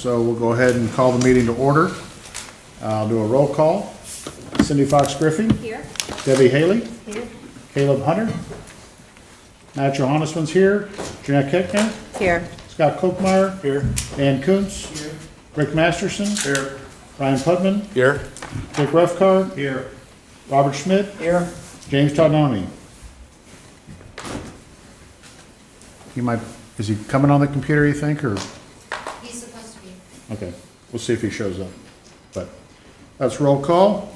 So we'll go ahead and call the meeting to order. I'll do a roll call. Cindy Fox Griffey. Here. Debbie Haley. Here. Caleb Hunter. Matt Johanneson's here. Jeanette Keckner. Here. Scott Kokmeyer. Here. Dan Kuntz. Here. Rick Masterson. Here. Ryan Putman. Here. Dick Refcar. Here. Robert Schmidt. Here. James Todnoni. Is he coming on the computer, you think, or? He's supposed to be. Okay, we'll see if he shows up. But that's roll call.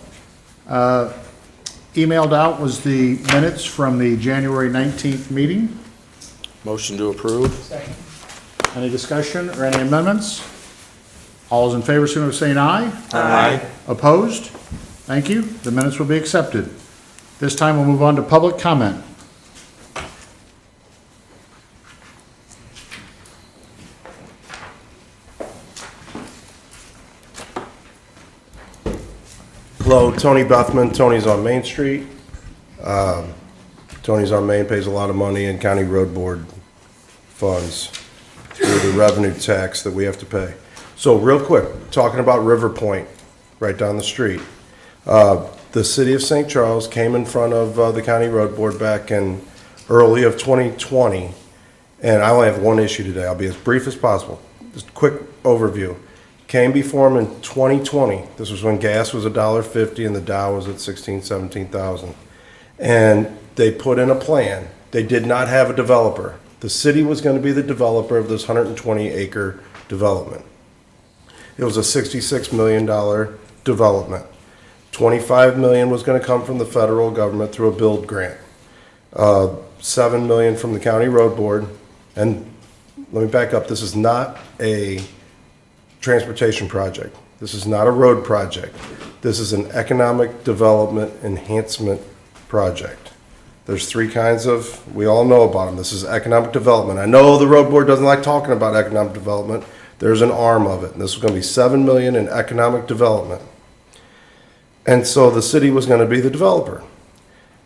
Emailed out was the minutes from the January 19th meeting. Motion to approve. Second. Any discussion or any amendments? All those in favor, signify by saying aye. Aye. Opposed? Thank you. The minutes will be accepted. This time we'll move on to public comment. Hello, Tony Bethman. Tony's on Main Street. Tony's on Main, pays a lot of money in county road board funds through the revenue tax that we have to pay. So real quick, talking about River Point, right down the street. The city of St. Charles came in front of the county road board back in early of 2020. And I only have one issue today. I'll be as brief as possible. Just a quick overview. Came before them in 2020. This was when gas was $1.50 and the Dow was at 17,000. And they put in a plan. They did not have a developer. The city was going to be the developer of this 120-acre development. It was a $66 million development. $25 million was going to come from the federal government through a build grant. $7 million from the county road board. And let me back up. This is not a transportation project. This is not a road project. This is an economic development enhancement project. There's three kinds of, we all know about them. This is economic development. I know the road board doesn't like talking about economic development. There's an arm of it. And this was going to be $7 million in economic development. And so the city was going to be the developer.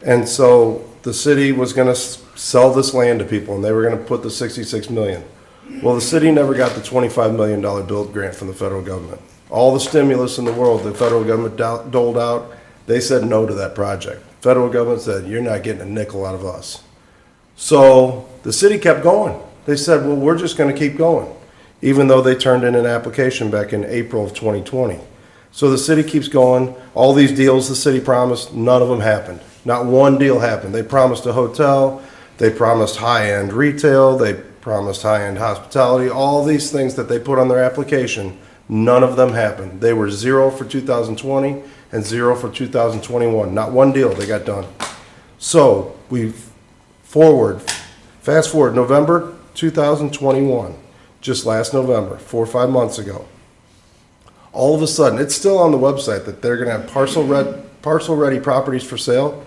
And so the city was going to sell this land to people, and they were going to put the $66 million. Well, the city never got the $25 million build grant from the federal government. All the stimulus in the world the federal government doled out, they said no to that project. Federal government said, you're not getting a nickel out of us. So the city kept going. They said, well, we're just going to keep going, even though they turned in an application back in April of 2020. So the city keeps going. All these deals the city promised, none of them happened. Not one deal happened. They promised a hotel. They promised high-end retail. They promised high-end hospitality. All these things that they put on their application, none of them happened. They were 0 for 2020 and 0 for 2021. Not one deal they got done. So we fast forward November 2021, just last November, 4 or 5 months ago. All of a sudden, it's still on the website that they're going to have parcel-ready properties for sale.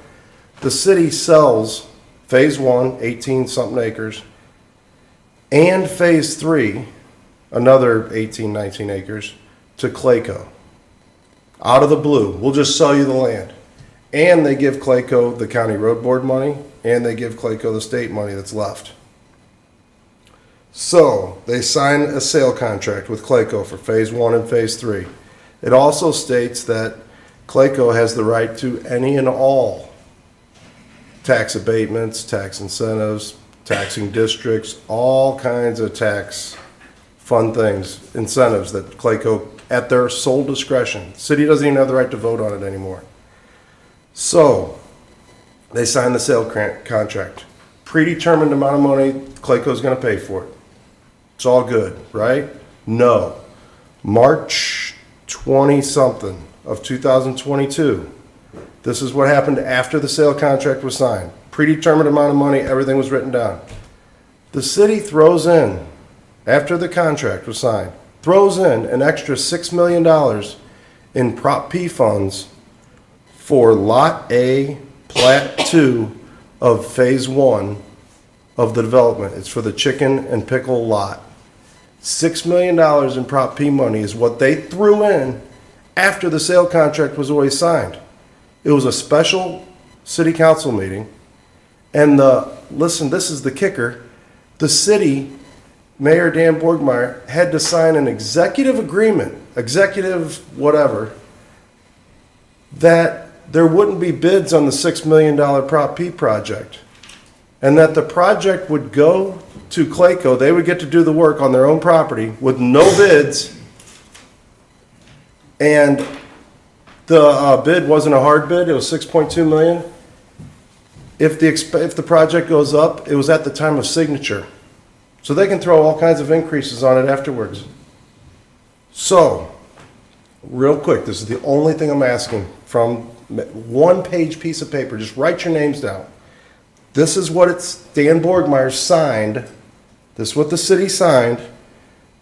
The city sells phase 1, 18-something acres, and phase 3, another 18, 19 acres, to Clayco. Out of the blue, we'll just sell you the land. And they give Clayco the county road board money, and they give Clayco the state money that's left. So they sign a sale contract with Clayco for phase 1 and phase 3. It also states that Clayco has the right to any and all tax abatements, tax incentives, taxing districts, all kinds of tax fun things, incentives that Clayco, at their sole discretion. City doesn't even have the right to vote on it anymore. So they sign the sale contract. Predetermined amount of money Clayco's going to pay for it. It's all good, right? No. March 20-something of 2022. This is what happened after the sale contract was signed. Predetermined amount of money, everything was written down. The city throws in, after the contract was signed, throws in an extra $6 million in Prop P funds for Lot A, Plat 2 of Phase 1 of the development. It's for the chicken and pickle lot. $6 million in Prop P money is what they threw in after the sale contract was always signed. It was a special city council meeting, and listen, this is the kicker, the city Mayor Dan Borgmeyer had to sign an executive agreement, executive whatever, that there wouldn't be bids on the $6 million Prop P project. And that the project would go to Clayco, they would get to do the work on their own property with no bids. And the bid wasn't a hard bid, it was 6.2 million. If the project goes up, it was at the time of signature. So they can throw all kinds of increases on it afterwards. So, real quick, this is the only thing I'm asking from one-page piece of paper. Just write your names down. This is what Dan Borgmeyer signed. This is what the city signed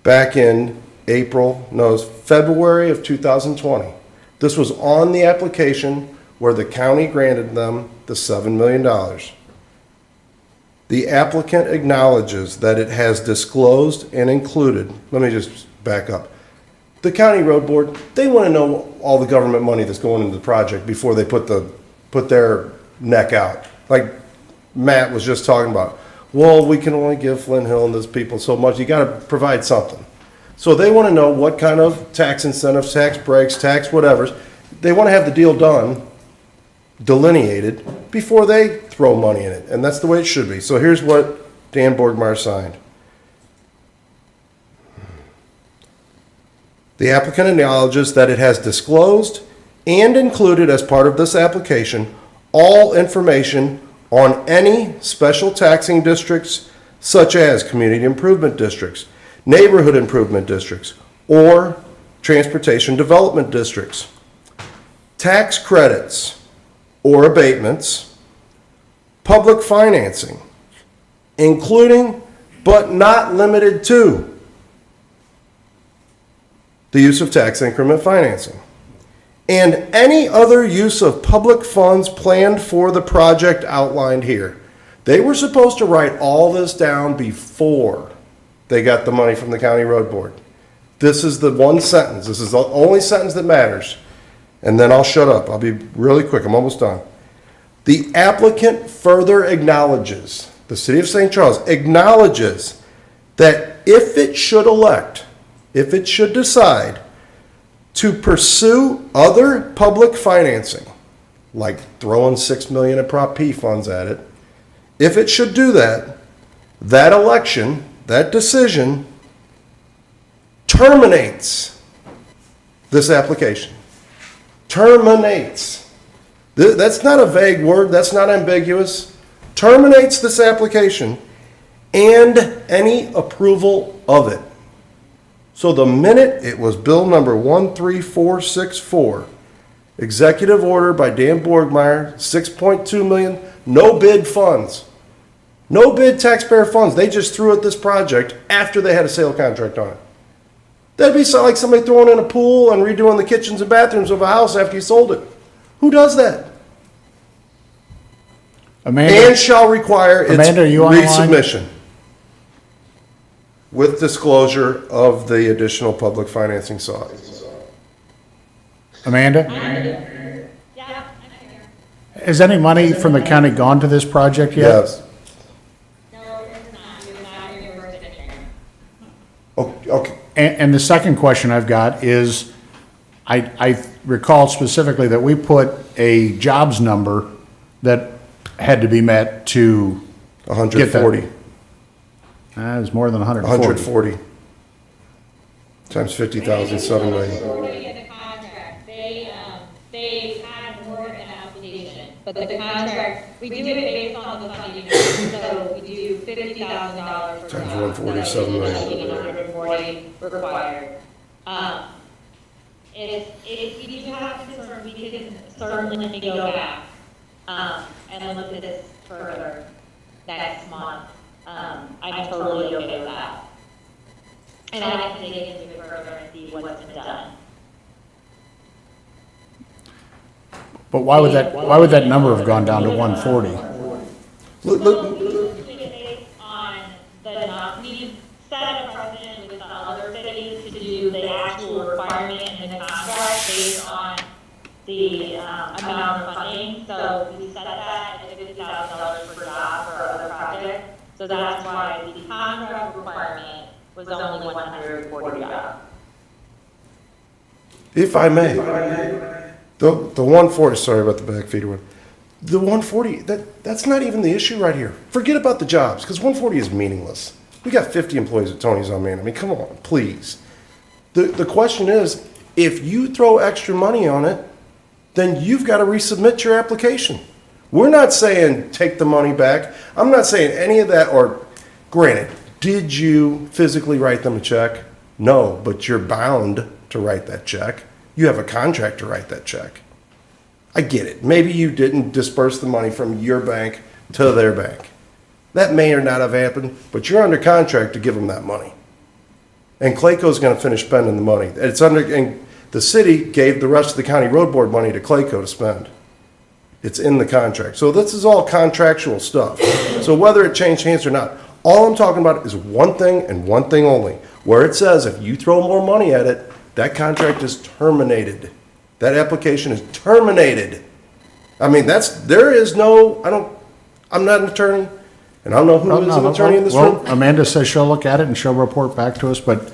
back in February of 2020. This was on the application where the county granted them the $7 million. The applicant acknowledges that it has disclosed and included, let me just back up. The county road board, they want to know all the government money that's going into the project before they put their neck out. Like Matt was just talking about, well, we can only give Flint Hill and those people so much. You got to provide something. So they want to know what kind of tax incentives, tax breaks, tax whatevers. They want to have the deal done, delineated, before they throw money in it. And that's the way it should be. So here's what Dan Borgmeyer signed. The applicant acknowledges that it has disclosed and included as part of this application all information on any special taxing districts such as community improvement districts, neighborhood improvement districts, or transportation development districts, tax credits or abatements, public financing, including but not limited to the use of tax increment financing, and any other use of public funds planned for the project outlined here. They were supposed to write all this down before they got the money from the county road board. This is the one sentence. This is the only sentence that matters. And then I'll shut up. I'll be really quick. I'm almost done. The applicant further acknowledges, the city of St. Charles acknowledges that if it should elect, if it should decide to pursue other public financing, like throwing $6 million of Prop P funds at it, if it should do that, that election, that decision terminates this application. Terminates. That's not a vague word. That's not ambiguous. Terminates this application and any approval of it. So the minute it was bill number 13464, executive order by Dan Borgmeyer, 6.2 million, no bid funds. No bid taxpayer funds. They just threw at this project after they had a sale contract on it. That'd be like somebody throwing in a pool and redoing the kitchens and bathrooms of a house after you sold it. Who does that? Amanda, And shall require its Amanda, are you on the line? resubmission with disclosure of the additional public financing sought. Amanda, Yeah, I'm here. has any money from the county gone to this project yet? Yes. No, it's not. You're not in your jurisdiction. Okay. And the second question I've got is, I recall specifically that we put a jobs number that had to be met to get that. 140. It was more than 140. 140 times 50,000, 7 million. Already in the contract, they had more of an application, but the contract, we do it based on the funding, so we do $50,000 for jobs. Times 147 million. 140 required. If you do have concerns, we can certainly go back, and look at this further next month. I'm totally okay with that. And I can dig into it further and see what's been done. But why would that number have gone down to 140? Look, Based on we set up a precedent with the other cities to do the actual requirement in the contract based on the amount of funding. So we set that at $50,000 per job for other projects. So that's why the contract requirement was only 140 jobs. If I may, the 140, sorry about the back feeder one. The 140, that's not even the issue right here. Forget about the jobs, because 140 is meaningless. We got 50 employees at Tony's on man. I mean, come on, please. The question is, if you throw extra money on it, then you've got to resubmit your application. We're not saying take the money back. I'm not saying any of that, or granted, did you physically write them a check? No, but you're bound to write that check. You have a contract to write that check. I get it. Maybe you didn't disperse the money from your bank to their bank. That may or not have happened, but you're under contract to give them that money. And Clayco's going to finish spending the money. And the city gave the rest of the county road board money to Clayco to spend. It's in the contract. So this is all contractual stuff. So whether it changed hands or not, all I'm talking about is one thing and one thing only. Where it says if you throw more money at it, that contract is terminated. That application is terminated. I mean, I'm not an attorney, and I don't know who is an attorney in this room. Amanda says she'll look at it and she'll report back to us, but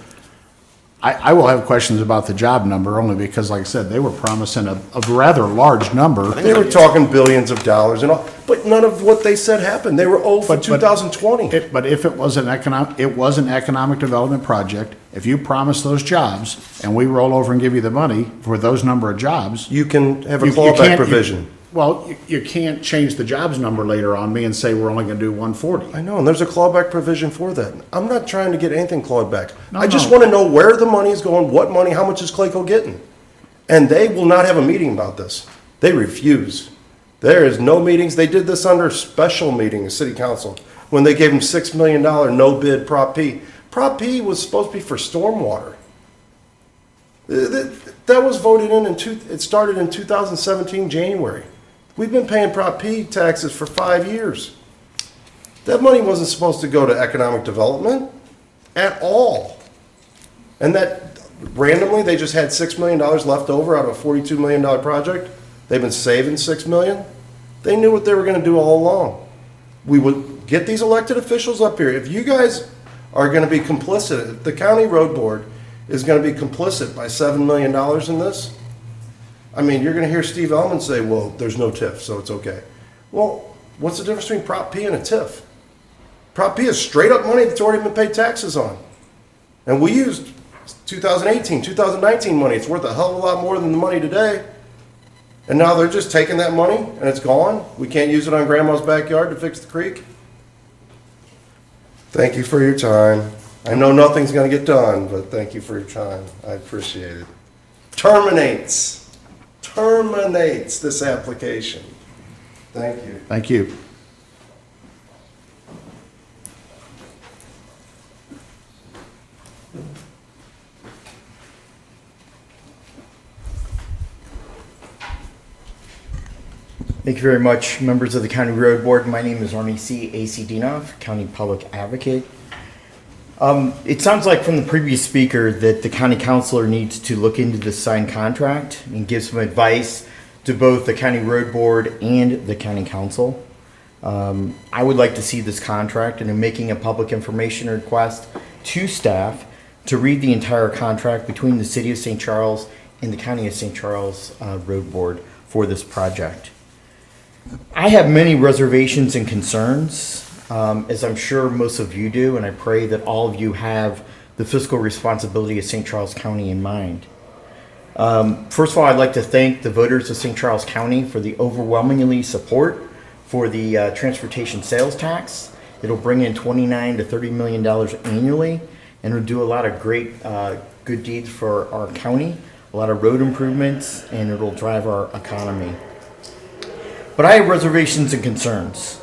I will have questions about the job number only because, like I said, they were promising a rather large number. They were talking billions of dollars and all, but none of what they said happened. They were for 2020. But if it was an economic development project, if you promise those jobs and we roll over and give you the money for those number of jobs. You can have a you clawback can't- provision. You can't change the jobs number later on me and say we're only gonna do 140. I know, and there's a clawback provision for that. I'm not trying to get anything clawed back. No, I just no. want to know where the money is going, what money, how much is Clayco getting? And they will not have a meeting about this. They refuse. There is no meetings. They did this under special meeting of city council when they gave them $6 million no bid Prop P. Prop P was supposed to be for stormwater. That was voted in, it started in 2017, January. We've been paying Prop P taxes for 5 years. That money wasn't supposed to go to economic development at all. And that randomly, they just had $6 million left over out of a $42 million project. They've been saving $6 million. They knew what they were going to do all along. We would get these elected officials up here. If you guys are going to be complicit, if the county road board is going to be complicit by $7 million in this, I mean, you're going to hear Steve Ellman say, well, there's no TIF, so it's okay. Well, what's the difference between Prop P and a TIF? Prop P is straight up money that's already been paid taxes on. And we used 2018, 2019 money. It's worth a hell of a lot more than the money today. And now they're just taking that money and it's gone. We can't use it on grandma's backyard to fix the creek. Thank you for your time. I know nothing's going to get done, but thank you for your time. I appreciate it. Terminates this application. Thank you. Thank you. Thank you very much, members of the County Road Board. My name is Arnie C. A.C. Dinoff, County Public Advocate. It sounds like from the previous speaker that the county councilor needs to look into the signed contract and give some advice to both the County Road Board and the County Council. I would like to see this contract and I'm making a public information request to staff to read the entire contract between the City of St. Charles and the County of St. Charles Road Board for this project. I have many reservations and concerns, as I'm sure most of you do, and I pray that all of you have the fiscal responsibility of St. Charles County in mind. First of all, I'd like to thank the voters of St. Charles County for the overwhelmingly support for the transportation sales tax. It'll bring in $29 to $30 million annually, and it'll do a lot of great good deeds for our county, a lot of road improvements, and it'll drive our economy. But I have reservations and concerns.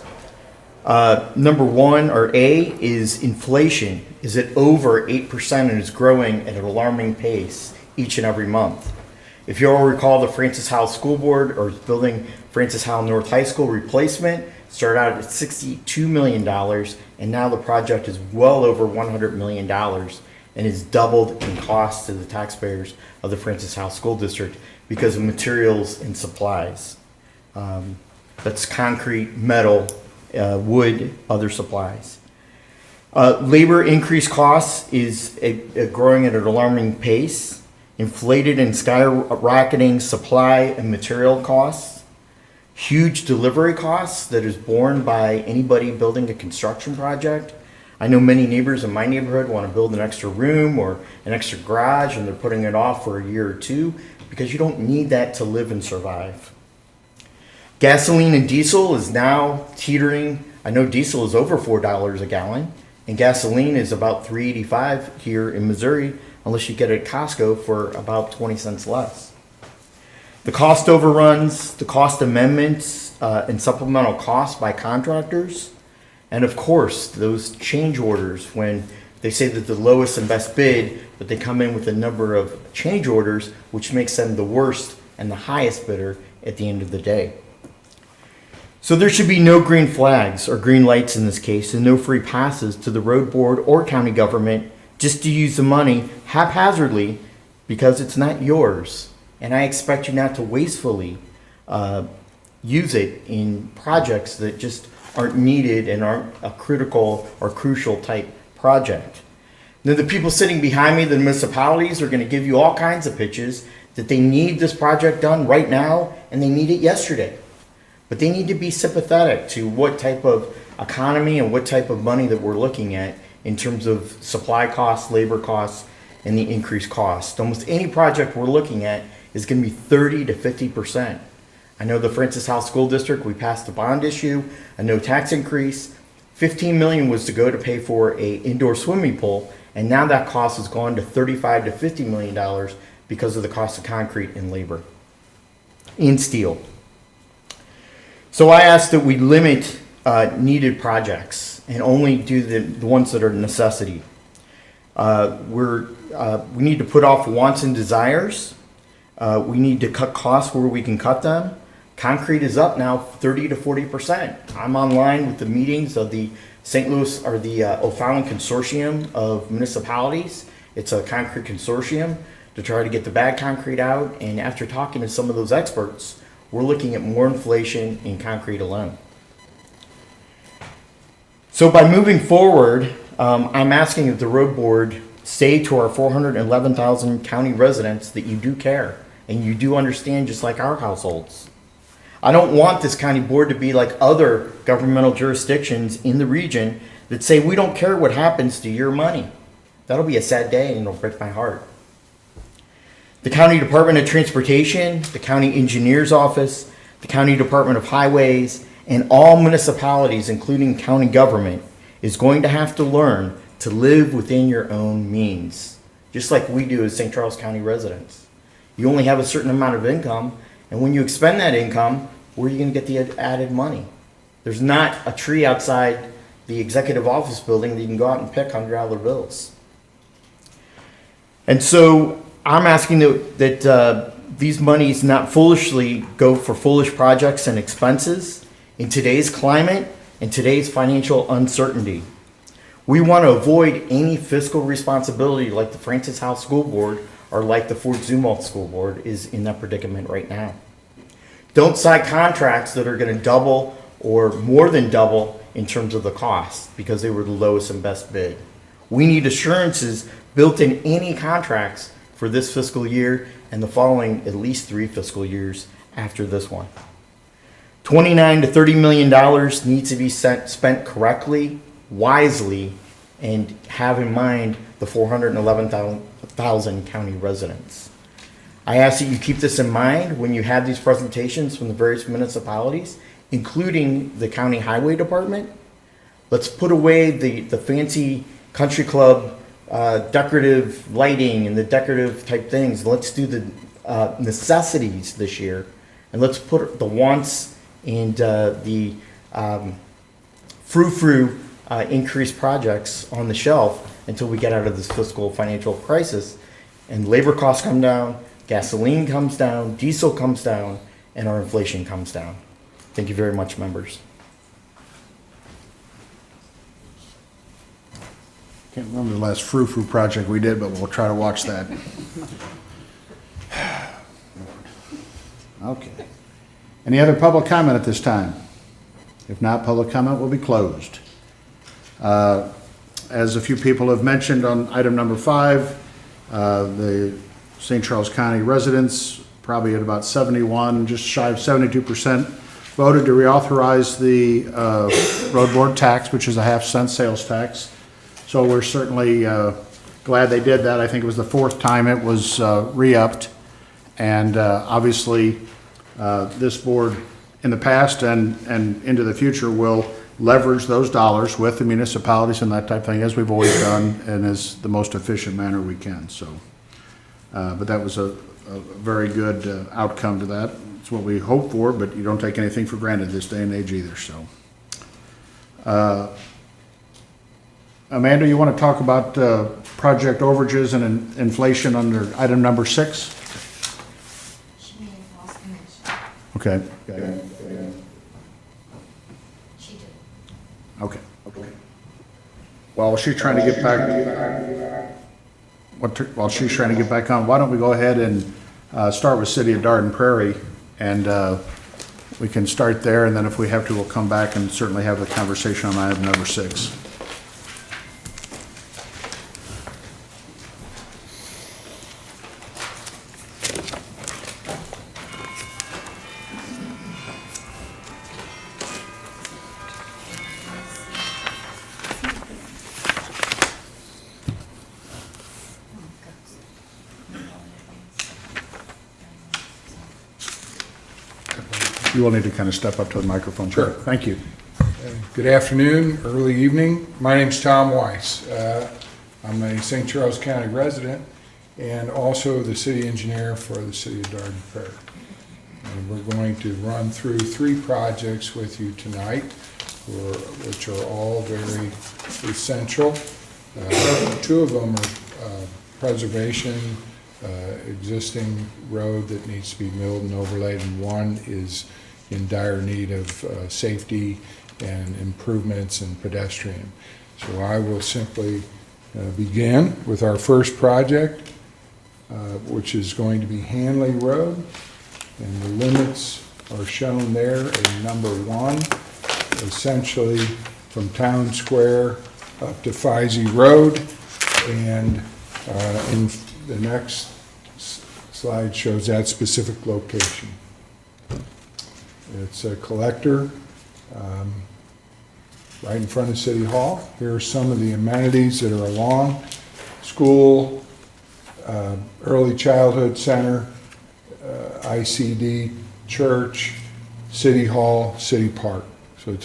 Number one, or A, is inflation is at over 8% and is growing at an alarming pace each and every month. If you all recall, the Francis Howell School Board or building Francis Howell North High School replacement started out at $62 million, and now the project is well over $100 million and is doubled in cost to the taxpayers of the Francis Howell School District because of materials and supplies. That's concrete, metal, wood, other supplies. Labor increase costs is growing at an alarming pace. Inflated and skyrocketing supply and material costs. Huge delivery costs that is borne by anybody building a construction project. I know many neighbors in my neighborhood want to build an extra room or an extra garage, and they're putting it off for a year or two because you don't need that to live and survive. Gasoline and diesel is now teetering. I know diesel is over $4 a gallon, and gasoline is about $3.85 here in Missouri, unless you get it at Costco for about 20 cents less. The cost overruns, the cost amendments, and supplemental costs by contractors, and of course, those change orders when they say that the lowest and best bid, but they come in with a number of change orders, which makes them the worst and the highest bidder at the end of the day. So there should be no green flags or green lights in this case, and no free passes to the road board or county government just to use the money haphazardly because it's not yours. And I expect you not to wastefully use it in projects that just aren't needed and aren't a critical or crucial type project. Now the people sitting behind me, the municipalities, are going to give you all kinds of pitches that they need this project done right now and they need it yesterday. But they need to be sympathetic to what type of economy and what type of money that we're looking at in terms of supply costs, labor costs, and the increased costs. Almost any project we're looking at is going to be 30 to 50%. I know the Francis House School District, we passed a bond issue, a no tax increase. $15 million was to go to pay for a indoor swimming pool, and now that cost has gone to $35 to $50 million because of the cost of concrete and labor and steel. So I asked that we limit needed projects and only do the ones that are necessity. We need to put off wants and desires. We need to cut costs where we can cut them. Concrete is up now 30 to 40%. I'm online with the meetings of the St. Louis or the O'Fallon Consortium of Municipalities. It's a concrete consortium to try to get the bad concrete out. And after talking to some of those experts, we're looking at more inflation in concrete alone. So by moving forward, I'm asking that the road board say to our 411,000 county residents that you do care and you do understand, just like our households. I don't want this county board to be like other governmental jurisdictions in the region that say we don't care what happens to your money. That'll be a sad day and it'll break my heart. The County Department of Transportation, the County Engineer's Office, the County Department of Highways, and all municipalities, including county government, is going to have to learn to live within your own means, just like we do as St. Charles County residents. You only have a certain amount of income, and when you expend that income, where are you going to get the added money? There's not a tree outside the executive office building that you can go out and pick $100 bills. And so I'm asking that these monies not foolishly go for foolish projects and expenses in today's climate and today's financial uncertainty. We want to avoid any fiscal responsibility like the Francis House School Board or like the Fort Zumwalt School Board is in that predicament right now. Don't sign contracts that are going to double or more than double in terms of the cost because they were the lowest and best bid. We need assurances built in any contracts for this fiscal year and the following at least 3 fiscal years after this one. $29 to $30 million needs to be spent correctly, wisely, and have in mind the 411,000 county residents. I ask that you keep this in mind when you have these presentations from the various municipalities, including the county highway department. Let's put away the fancy country club decorative lighting and the decorative type things. Let's do the necessities this year, and let's put the wants and the frou-frou increased projects on the shelf until we get out of this fiscal financial crisis and labor costs come down, gasoline comes down, diesel comes down, and our inflation comes down. Thank you very much, members. Can't remember the last frou-frou project we did, but we'll try to watch that. Okay. Any other public comment at this time? If not, public comment will be closed. as a few people have mentioned on item number 5, the St. Charles County residents, probably at about 71, just shy of 72%, voted to reauthorize the road board tax, which is a half-cent sales tax. So we're certainly glad they did that. I think it was the 4th time it was re-upped. And obviously, this board in the past and into the future will leverage those dollars with the municipalities and that type of thing, as we've always done, and as the most efficient manner we can. So, but that was a very good outcome to that. It's what we hope for, but you don't take anything for granted this day and age either, so. Amanda, you want to talk about project overages and inflation under item number 6? She may have lost connection. Okay. She did. Okay. While she's trying to get back, while she's trying to get back on, why don't we go ahead and start with City of Darden Prairie, and we can start there, and then if we have to, we'll come back and certainly have the conversation on item number 6. You will need to kind of step up to the microphone. Sure. Thank you. Good afternoon, early evening. My name's Tom Weiss. I'm a St. Charles County resident and also the city engineer for the city of Darden Prairie. And we're going to run through 3 projects with you tonight, which are all very essential. 2 of them are preservation, existing road that needs to be milled and overlaid, and 1 is in dire need of safety and improvements and pedestrian. So I will simply begin with our first project, which is going to be Hanley Road, and the limits are shown there in number 1, essentially from Town Square up to Feisey Road, and in the next slide shows that specific location. It's a collector right in front of City Hall. Here are some of the amenities that are along: school, early childhood center, ICD, church, City Hall, City Park. So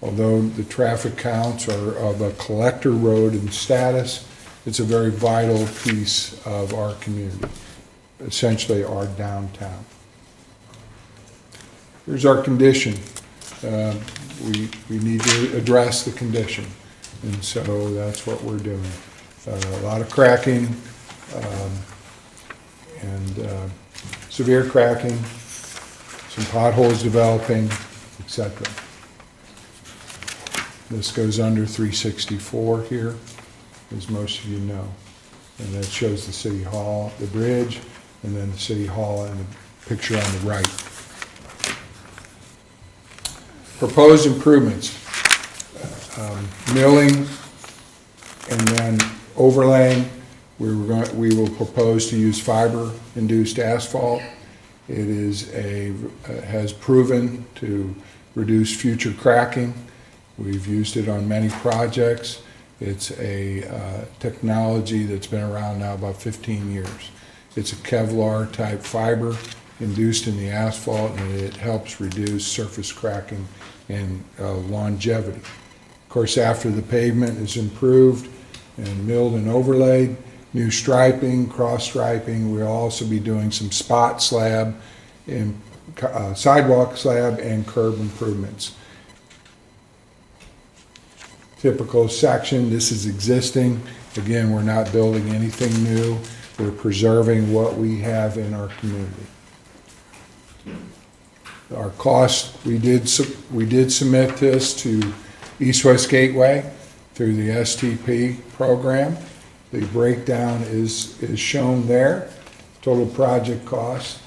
although the traffic counts are of a collector road in status, it's a very vital piece of our community, essentially our downtown. Here's our condition. We need to address the condition, and so that's what we're doing. A lot of cracking and severe cracking, some potholes developing, etc. This goes under 364 here, as most of you know. And that shows the City Hall, the bridge, and then the City Hall and the picture on the right. Proposed improvements, milling and then overlaying. We will propose to use fiber-induced asphalt. It has proven to reduce future cracking. We've used it on many projects. It's a technology that's been around now about 15 years. It's a Kevlar type fiber induced in the asphalt, and it helps reduce surface cracking and longevity. Of course, after the pavement is improved and milled and overlaid, new striping, cross striping, we'll also be doing some spot slab and sidewalk slab and curb improvements. Typical section, this is existing. Again, we're not building anything new. We're preserving what we have in our community. Our cost, we did submit this to East West Gateway through the STP program. The breakdown is shown there. Total project cost,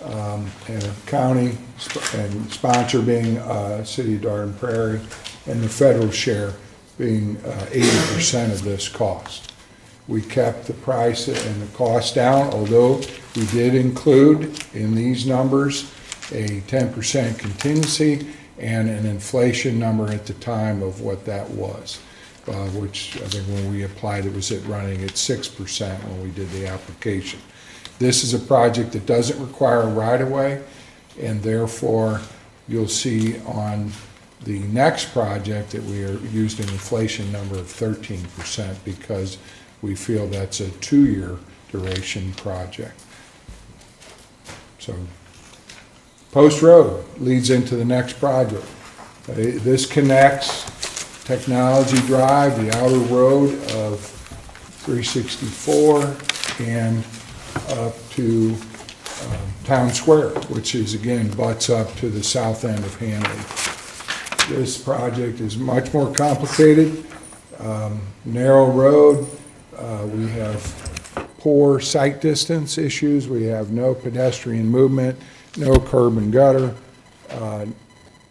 and county and sponsor being City of Darden Prairie, and the federal share being 80% of this cost. We kept the price and the cost down, although we did include in these numbers a 10% contingency and an inflation number at the time of what that was, which I think when we applied it was running at 6% when we did the application. This is a project that doesn't require a right-of-way, and therefore you'll see on the next project that we are used an inflation number of 13% because we feel that's a 2-year duration project. So Post Road leads into the next project. This connects Technology Drive, the outer road of 364, and up to Town Square, which is again butts up to the south end of Hanley. This project is much more complicated. Narrow road, we have poor sight distance issues, we have no pedestrian movement, no curb and gutter,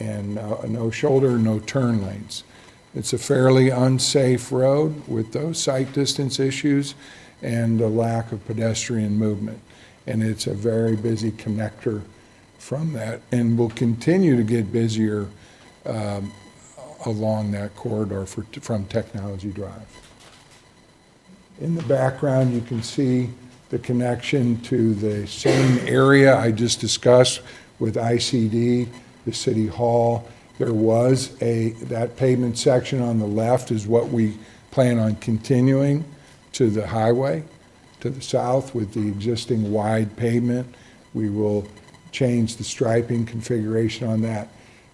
and no shoulder, no turn lanes. It's a fairly unsafe road with those sight distance issues and a lack of pedestrian movement. And it's a very busy connector from that, and will continue to get busier along that corridor from Technology Drive. In the background, you can see the connection to the same area I just discussed with ICD, the City Hall. There was that pavement section on the left is what we plan on continuing to the highway to the south with the existing wide pavement. We will change the striping configuration on that.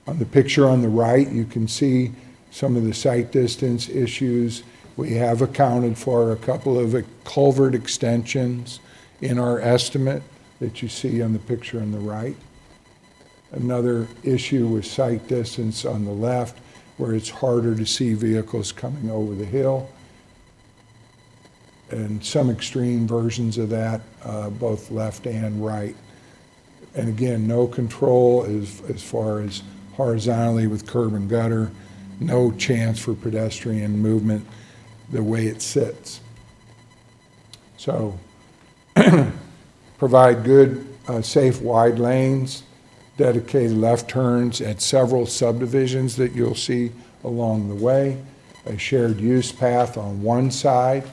On the picture on the right, you can see some of the sight distance issues. We have accounted for a couple of culvert extensions in our estimate that you see on the picture on the right. Another issue with sight distance on the left, where it's harder to see vehicles coming over the hill. And some extreme versions of that, both left and right. And again, no control as far as horizontally with curb and gutter, no chance for pedestrian movement the way it sits. So provide good, safe, wide lanes, dedicated left turns at several subdivisions that you'll see along the way, a shared use path on one side,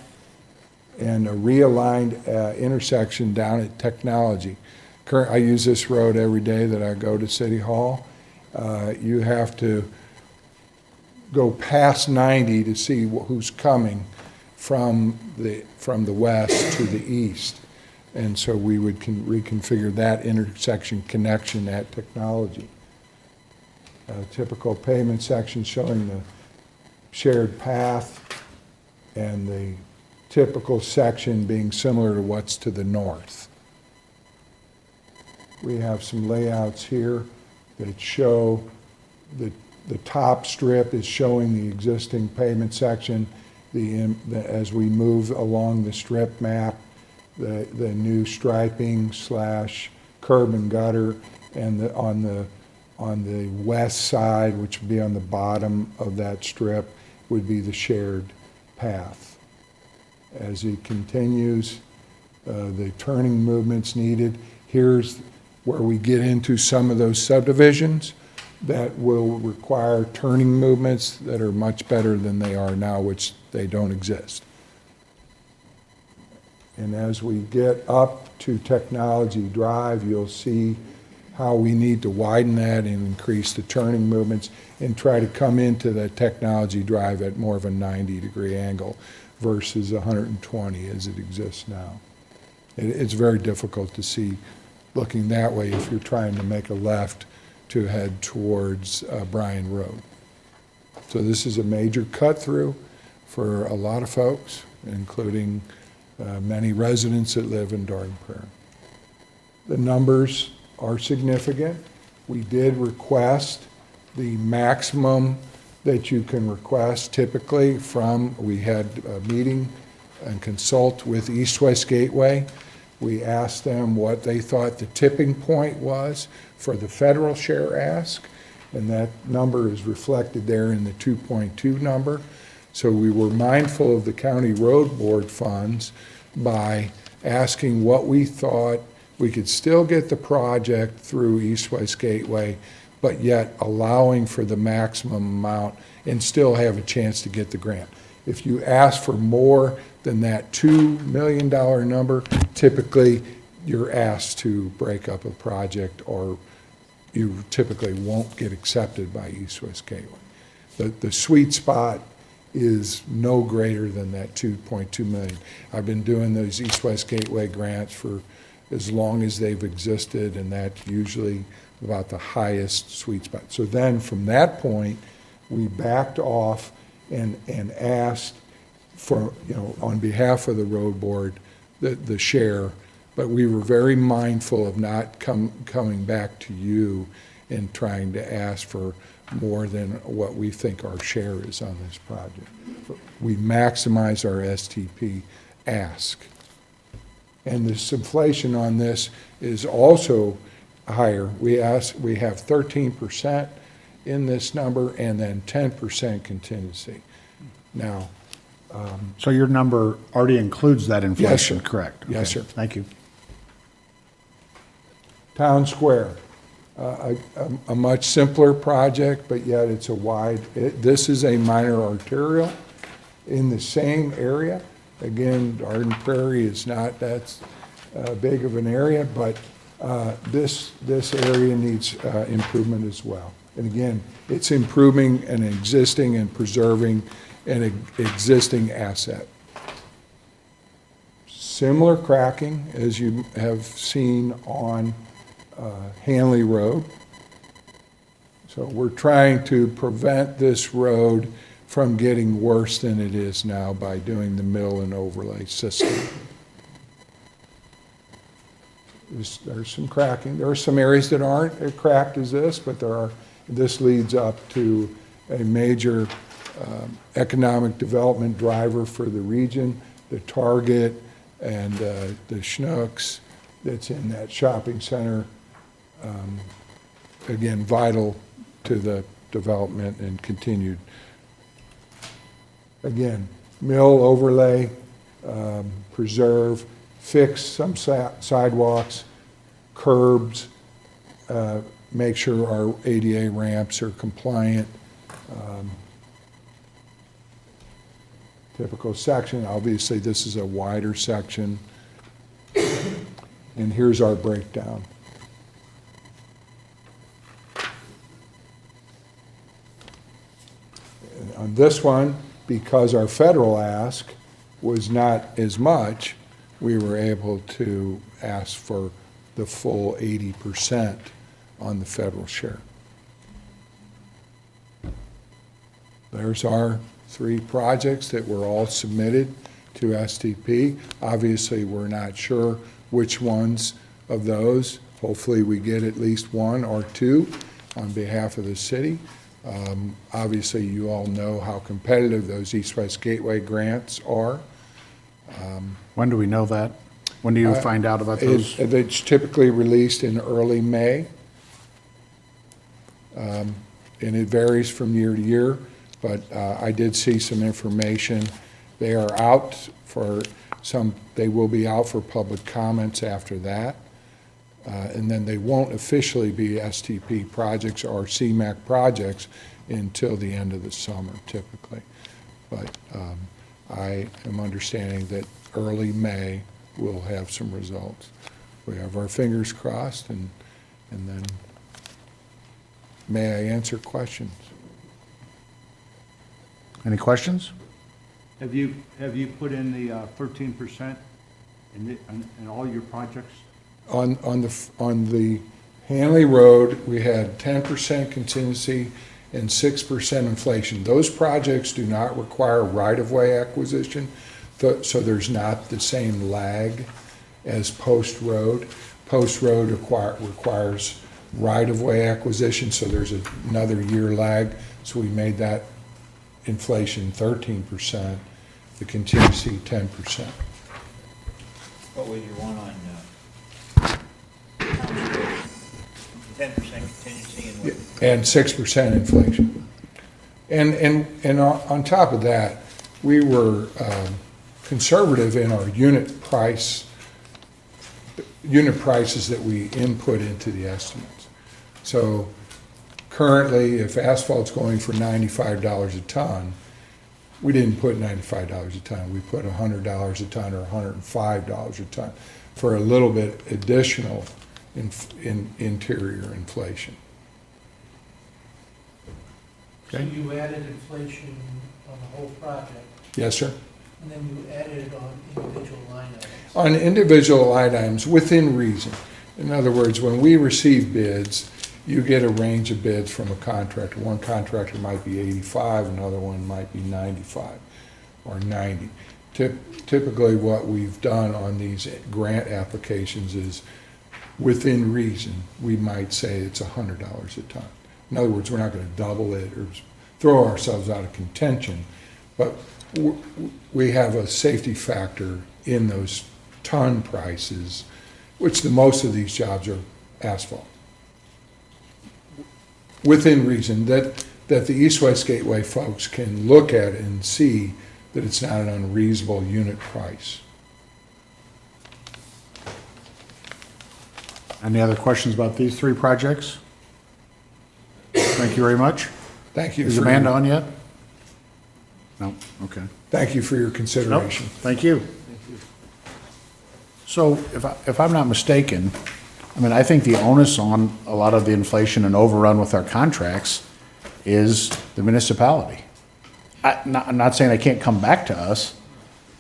and a realigned intersection down at Technology. I use this road every day that I go to City Hall. You have to go past 90 to see who's coming from the west to the east. And so we would reconfigure that intersection connection at Technology. Typical pavement section showing the shared path and the typical section being similar to what's to the north. We have some layouts here that show the top strip is showing the existing pavement section. As we move along the strip map, the new striping / curb and gutter, and on the west side, which would be on the bottom of that strip, would be the shared path. As he continues, the turning movements needed. Here's where we get into some of those subdivisions that will require turning movements that are much better than they are now, which they don't exist. And as we get up to Technology Drive, you'll see how we need to widen that and increase the turning movements and try to come into the Technology Drive at more of a 90-degree angle versus 120 as it exists now. It's very difficult to see looking that way if you're trying to make a left to head towards Bryan Road. So this is a major cut through for a lot of folks, including many residents that live in Darden Prairie. The numbers are significant. We did request the maximum that you can request typically we had a meeting and consult with East West Gateway. We asked them what they thought the tipping point was for the federal share ask, and that number is reflected there in the 2.2 number. So we were mindful of the county road board funds by asking what we thought we could still get the project through East-West Gateway, but yet allowing for the maximum amount and still have a chance to get the grant. If you ask for more than that $2 million number, typically you're asked to break up a project, or you typically won't get accepted by East-West Gateway. The sweet spot is no greater than that 2.2 million. I've been doing those East-West Gateway grants for as long as they've existed, and that's usually about the highest sweet spot. So then from that point, we backed off and asked for, on behalf of the road board, the share, but we were very mindful of not coming back to you and trying to ask for more than what we think our share is on this project. We maximize our STP ask. And this inflation on this is also higher. We have 13% in this number and then 10% contingency. Now, So your number already includes that inflation, sir. correct? Yes, Okay, sir. Thank you. Town Square, a much simpler project, but yet it's this is a minor arterial in the same area. Again, Darden Prairie is not that big of an area, but this area needs improvement as well. And again, it's improving an existing and preserving an existing asset. Similar cracking as you have seen on Hanley Road. So we're trying to prevent this road from getting worse than it is now by doing the mill and overlay system. There's some cracking. There are some areas that aren't as cracked as this, but this leads up to a major economic development driver for the region, the Target and the Schnucks that's in that shopping center. Again, vital to the development and continued. Again, mill overlay, preserve, fix some sidewalks, curbs, make sure our ADA ramps are compliant. Typical section, obviously this is a wider section. And here's our breakdown. On this one, because our federal ask was not as much, we were able to ask for the full 80% on the federal share. There's our 3 projects that were all submitted to STP. Obviously, we're not sure which ones of those. Hopefully, we get at least 1 or 2 on behalf of the city. Obviously, you all know how competitive those East-West Gateway grants are. When do we know that? When do you find out about those? It's typically released in early May. And it varies from year to year, but I did see some information. They are out for they will be out for public comments after that. And then they won't officially be STP projects or CMAQ projects until the end of the summer typically. But I am understanding that early May we'll have some results. We have our fingers crossed, and then may I answer questions? Any questions? Have you put in the 13% in all your projects? On the Hanley Road, we had 10% contingency and 6% inflation. Those projects do not require right-of-way acquisition, so there's not the same lag as Post Road. Post Road requires right-of-way acquisition, so there's another year lag. So we made that inflation 13%, the contingency 10%. What was your one on 10% contingency and what? And 6% inflation. And on top of that, we were conservative in our unit prices that we input into the estimates. So currently, if asphalt's going for $95 a ton, we didn't put $95 a ton. We put $100 a ton or $105 a ton for a little bit additional in interior inflation. So you added inflation on the whole project, Yes, sir? and then you added it on individual line items. On individual line items, within reason. In other words, when we receive bids, you get a range of bids from a contractor. One contractor might be 85, another one might be 95 or 90. Typically, what we've done on these grant applications is, within reason, we might say it's $100 a ton. In other words, we're not going to double it or throw ourselves out of contention, but we have a safety factor in those ton prices, which the most of these jobs are asphalt. Within reason, that the East-West Gateway folks can look at it and see that it's not an unreasonable unit price. Any other questions about these three projects? Thank you very much. Thank you. Is for Amanda your- on yet? No, okay. Thank you for your Nope, consideration. thank you. So if I'm not mistaken, I mean, I think the onus on a lot of the inflation and overrun with our contracts is the municipality. I'm not saying they can't come back to us,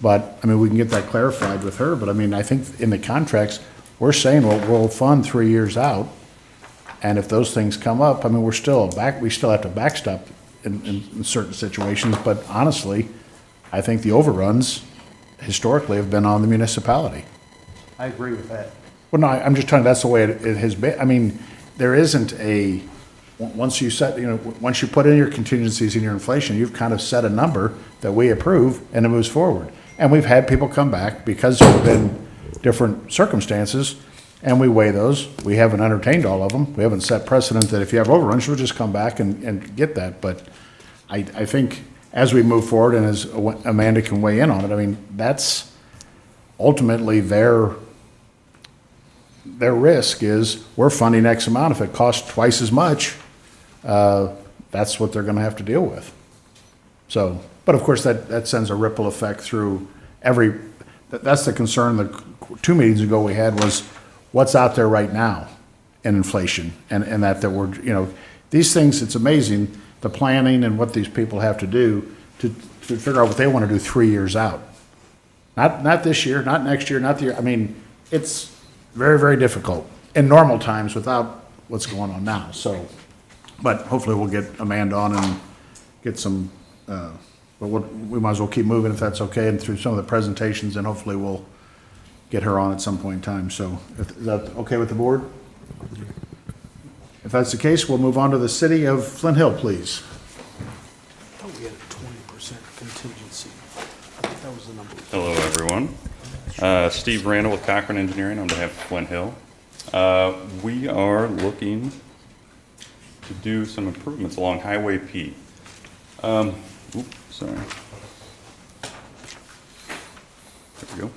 but, I mean, we can get that clarified with her, but I mean, I think in the contracts, we're saying, well, we'll fund 3 years out, and if those things come up, I mean, we still have to backstop in certain situations, but honestly, I think the overruns historically have been on the municipality. I agree with that. Well, no, I'm just telling you, that's the way it has been. I mean, there isn't once you set, once you put in your contingencies and your inflation, you've kind of set a number that we approve, and it moves forward. And we've had people come back because there have been different circumstances, and we weigh those. We haven't entertained all of them. We haven't set precedent that if you have overruns, we'll just come back and get that. But I think as we move forward, and as Amanda can weigh in on it, I mean, that's ultimately their risk is, we're funding X amount. If it costs twice as much, that's what they're gonna have to deal with. So, but of course, that sends a ripple effect through that's the concern. The 2 meetings ago we had was, what's out there right now in inflation, and that we're, these things, it's amazing, the planning and what these people have to do to figure out what they wanna do 3 years out. Not this year, not next year, not the year, I mean, it's very, very difficult in normal times without what's going on now, so. But hopefully we'll get Amanda on and get some, but we might as well keep moving if that's okay, and through some of the presentations, and hopefully we'll get her on at some point in time, so. Is that okay with the board? If that's the case, we'll move on to the city of Flint Hill, please. I thought we had a 20% contingency. I think that was the number. Hello, everyone. Steve Randall with Cochran Engineering on behalf of Flint Hill. We are looking to do some improvements along Highway P. Sorry. There we go.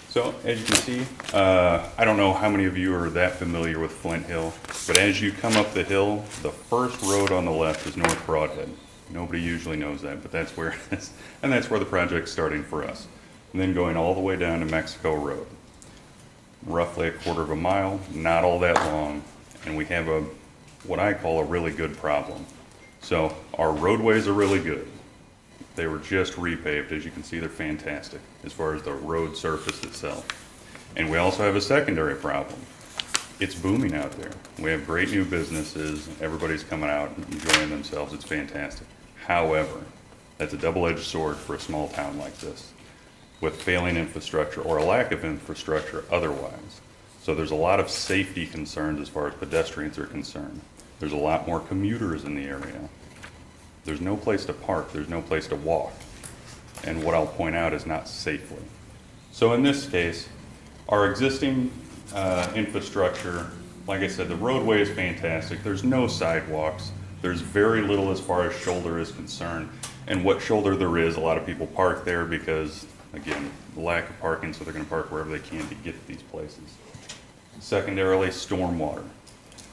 So, as you can see, I don't know how many of you are that familiar with Flint Hill, but as you come up the hill, the first road on the left is North Broadhead. Nobody usually knows that, but that's where it is. And that's where the project's starting for us. And then going all the way down to Mexico Road. Roughly 1/4 mile, not all that long, and we have what I call a really good problem. So our roadways are really good. They were just repaved. As you can see, they're fantastic as far as the road surface itself. And we also have a secondary problem. It's booming out there. We have great new businesses. Everybody's coming out and enjoying themselves. It's fantastic. However, that's a double-edged sword for a small town like this, with failing infrastructure or a lack of infrastructure otherwise. So there's a lot of safety concerns as far as pedestrians are concerned. There's a lot more commuters in the area. There's no place to park. There's no place to walk. And what I'll point out is not safely. So in this case, our existing infrastructure like I said, the roadway is fantastic. There's no sidewalks. There's very little as far as shoulder is concerned. And what shoulder there is, a lot of people park there because, again, lack of parking, so they're gonna park wherever they can to get to these places. Secondarily, stormwater.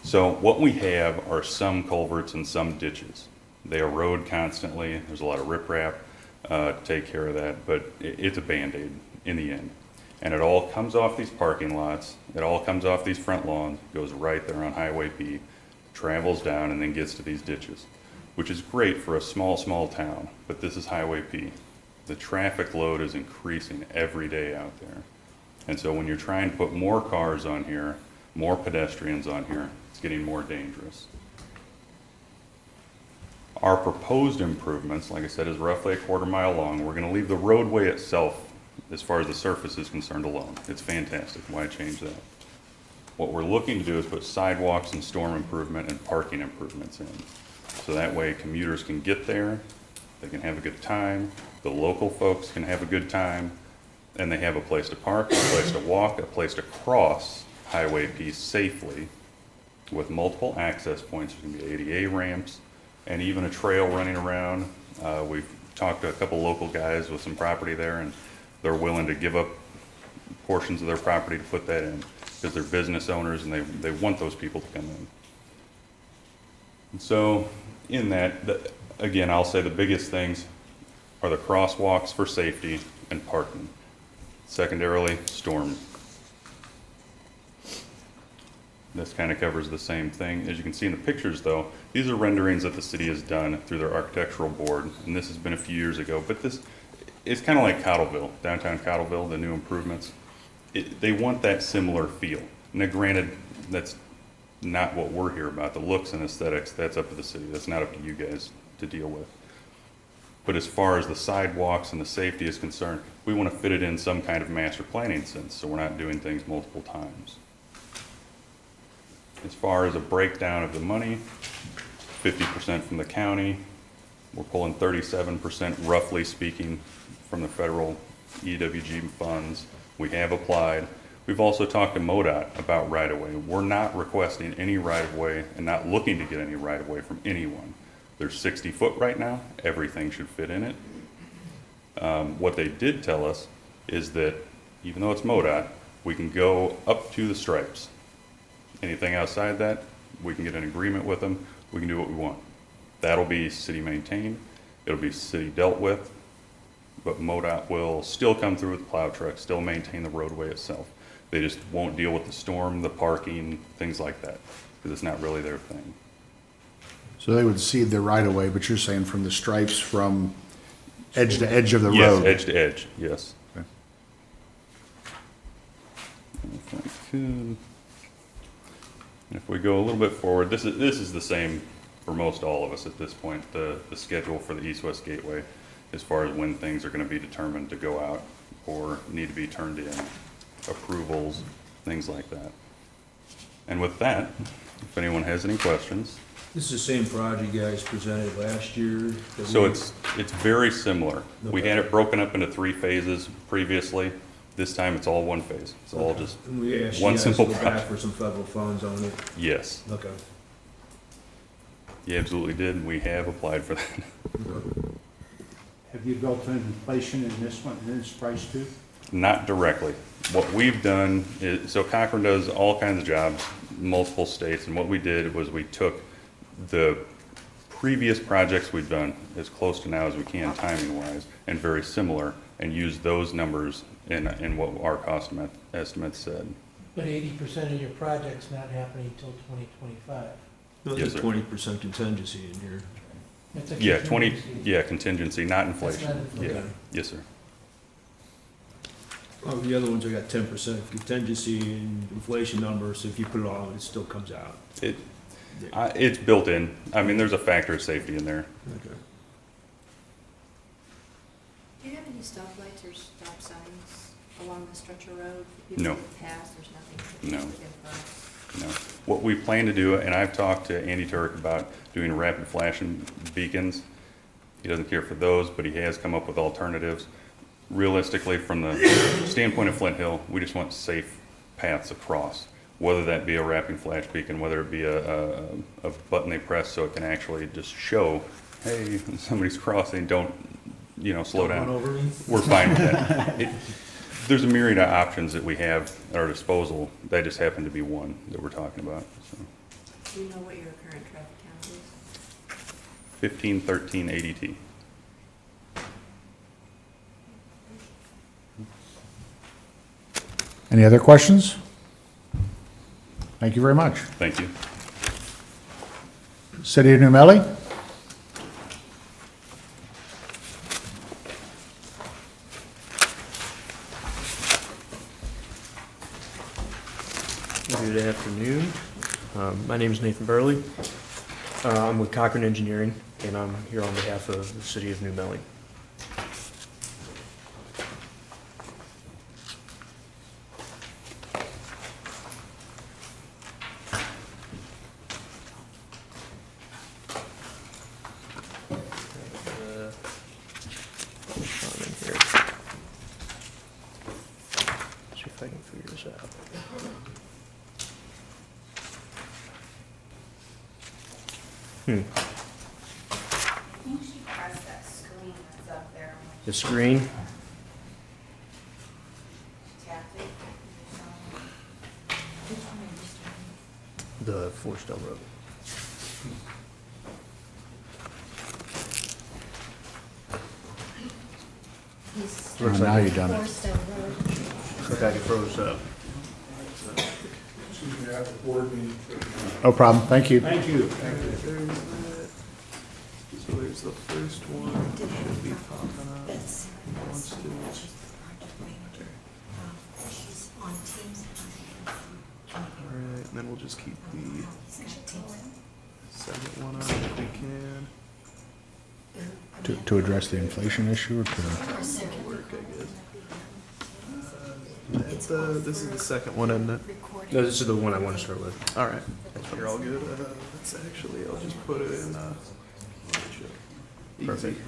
So what we have are some culverts and some ditches. They erode constantly. There's a lot of riprap to take care of that, but it's a Band-Aid in the end. And it all comes off these parking lots. It all comes off these front lawns, goes right there on Highway P, travels down and then gets to these ditches, which is great for a small, small town, but this is Highway P. The traffic load is increasing every day out there. And so when you're trying to put more cars on here, more pedestrians on here, it's getting more dangerous. Our proposed improvements, like I said, is roughly a quarter-mile long. We're gonna leave the roadway itself, as far as the surface is concerned, alone. It's fantastic. Why change that? What we're looking to do is put sidewalks and storm improvement and parking improvements in. So that way commuters can get there, they can have a good time, the local folks can have a good time, and they have a place to park, a place to walk, a place to cross Highway P safely with multiple access points. There's gonna be ADA ramps and even a trail running around. We've talked to a couple local guys with some property there, and they're willing to give up portions of their property to put that in because they're business owners and they want those people to come in. And so in that, again, I'll say the biggest things are the crosswalks for safety and parking. Secondarily, storm. This kind of covers the same thing. As you can see in the pictures though, these are renderings that the city has done through their architectural board, and this has been a few years ago, but this, it's kind of like Cottleville, downtown Cottleville, the new improvements. They want that similar feel. Now granted, that's not what we're here about. The looks and aesthetics, that's up to the city. That's not up to you guys to deal with. But as far as the sidewalks and the safety is concerned, we want to fit it in some kind of master planning sense, so we're not doing things multiple times. As far as a breakdown of the money, 50% from the county. We're pulling 37%, roughly speaking, from the federal EWG funds. We have applied. We've also talked to MoDOT about right-of-way. We're not requesting any right-of-way and not looking to get any right-of-way from anyone. There's 60 foot right now. Everything should fit in it. What they did tell us is that even though it's MoDOT, we can go up to the stripes. Anything outside that, we can get an agreement with them. We can do what we want. That'll be city maintained. It'll be city dealt with, but MoDOT will still come through with plow trucks, still maintain the roadway itself. They just won't deal with the storm, the parking, things like that, because it's not really their thing. So they would cede their right-of-way, but you're saying from the stripes from edge to edge of the Yes, road? edge to edge, yes. Okay. If I could, if we go a little bit forward, this is the same for most all of us at this point, the schedule for the east-west gateway, as far as when things are going to be determined to go out or need to be turned in, approvals, things like that. And with that, if anyone has any questions. This is the same project you guys presented last year? So it's very similar. We Okay. had it broken up into 3 phases previously. This time it's all one phase. It's all just And we asked you one guys simple to go back project. for some federal funds on it? Yes, Okay. you absolutely did. We have applied for that. Have you built in inflation in this one, in this price too? Not directly. What we've done is, so Cochran does all kinds of jobs, multiple states, and what we did was we took the previous projects we've done as close to now as we can timing-wise, and very similar, and used those numbers in what our cost estimates said. But 80% of your project's not happening until 2025. No, Yes, there's sir. a 20% contingency in here. That's a Yeah, 20, contingency. yeah, contingency, not That's inflation. not inflation. Yeah, yes, sir. Oh, the other ones, I got 10% contingency and inflation numbers, so if you put it all, it still comes out. It's built in. I mean, there's a factor of safety in there. Okay. Do you have any stoplights or stop signs along the stretch of road for people No. to pass? There's nothing. No. For us. No. What we plan to do, and I've talked to Andy Turk about doing rapid flashing beacons. He doesn't care for those, but he has come up with alternatives. Realistically, from the standpoint of Flint Hill, we just want safe paths across. whether that be a wrapping flash beacon, whether it be a button they press so it can actually just show, hey, somebody's crossing, don't, slow down. We're fine with that. There's a myriad of options that we have at our disposal. That just happened to be one that we're talking about. So. Do you know what your current traffic count is? 1513 ADT. Any other questions? Thank you very much. Thank you. City of New Melly? Good afternoon. My name is Nathan Burley. I'm with Cochran Engineering, and I'm here on behalf of the City of New Melly. See if I can figure this out. I think you should press that screen that's up there. The screen, Tap it. the Forestell Road. Looks Now like you've done it. it froze up. Excuse me, I have a board meeting. No problem, thank you. Thank you. So there's the first one, should be popping up. Wants to- Alright, and then we'll just keep the second one up if we can. To address the inflation issue or to? That'll work, I guess. This is the second one, isn't it? No, this is the one I want to start with. Alright, you're all good. Let's actually, I'll just put it in, easy. Perfect.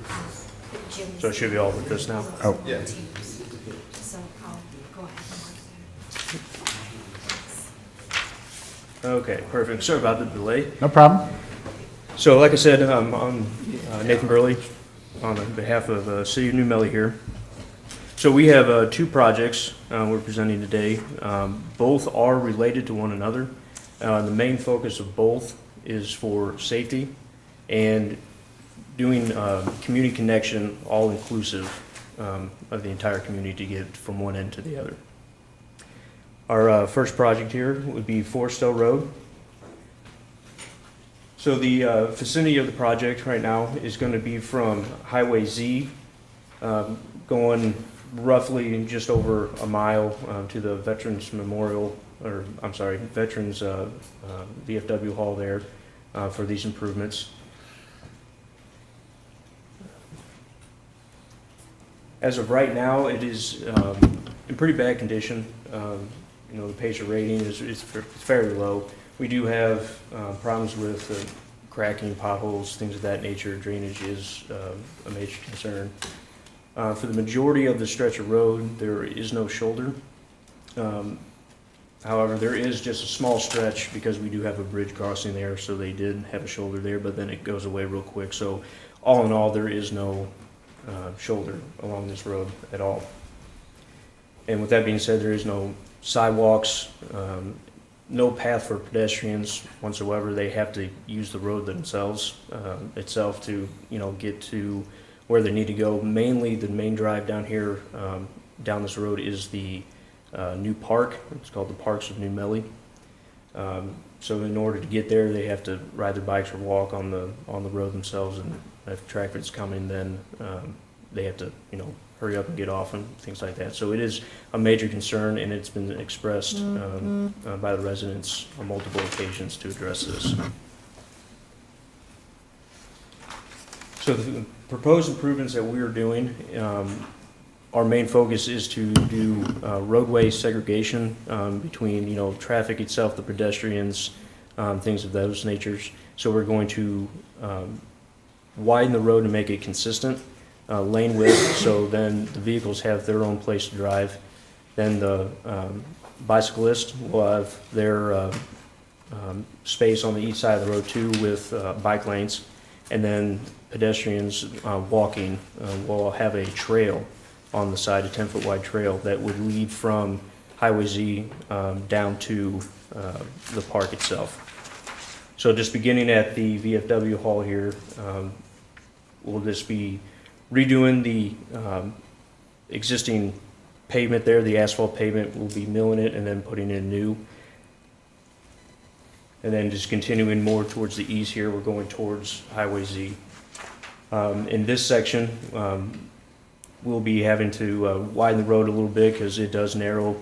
So it should be all with this now? Oh, Yeah. So I'll go ahead and Okay, perfect. Sorry about the delay. no problem. So like I said, I'm Nathan Burley on behalf of City of New Melly here. So we have two projects we're presenting today. Both are related to one another. The main focus of both is for safety and doing community connection, all inclusive of the entire community to get from one end to the other. Our first project here would be Forestell Road. So the vicinity of the project right now is going to be from Highway Z, going roughly just over a mile to the Veterans Memorial, or I'm sorry, Veterans VFW Hall there for these improvements. As of right now, it is in pretty bad condition. The patient rating is fairly low. We do have problems with cracking, potholes, things of that nature. Drainage is a major concern. For the majority of the stretch of road, there is no shoulder. However, there is just a small stretch because we do have a bridge crossing there, so they did have a shoulder there, but then it goes away real quick. So all in all, there is no shoulder along this road at all. And with that being said, there is no sidewalks, no path for pedestrians whatsoever. They have to use the road themselves itself to get to where they need to go. Mainly the main drive down here, down this road, is the new park. It's called the Parks of New Melly. So in order to get there, they have to ride their bikes or walk on the road themselves, and if traffic's coming, then they have to hurry up and get off and things like that. So it is a major concern, and it's been expressed by the residents on multiple occasions to address this. So the proposed improvements that we are doing, our main focus is to do roadway segregation between traffic itself, the pedestrians, things of those natures. So we're going to widen the road to make it consistent, lane width, so then the vehicles have their own place to drive. Then the bicyclists will have their space on the east side of the road too with bike lanes. And then pedestrians walking will have a trail on the side, a 10-foot wide trail that would lead from Highway Z down to the park itself. So just beginning at the VFW hall here, we'll just be redoing the existing pavement there, the asphalt pavement. We'll be milling it and then putting in new. And then just continuing more towards the east here, we're going towards Highway Z. In this section, we'll be having to widen the road a little bit because it does narrow.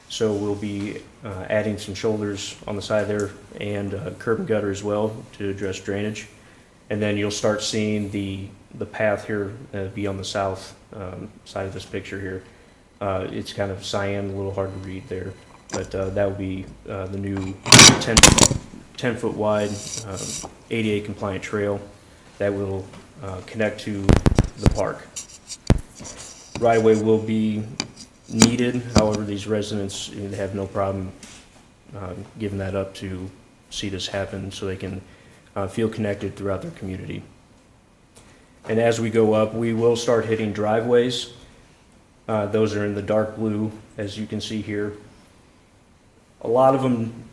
So we'll be adding some shoulders on the side there and curb and gutter as well to address drainage. And then you'll start seeing the path here be on the south side of this picture here. It's kind of cyan, a little hard to read there, but that will be the new 10-foot wide ADA compliant trail that will connect to the park. Right of way will be needed, however, these residents have no problem giving that up to see this happen so they can feel connected throughout their community. And as we go up, we will start hitting driveways. Those are in the dark blue, as you can see here. A lot of them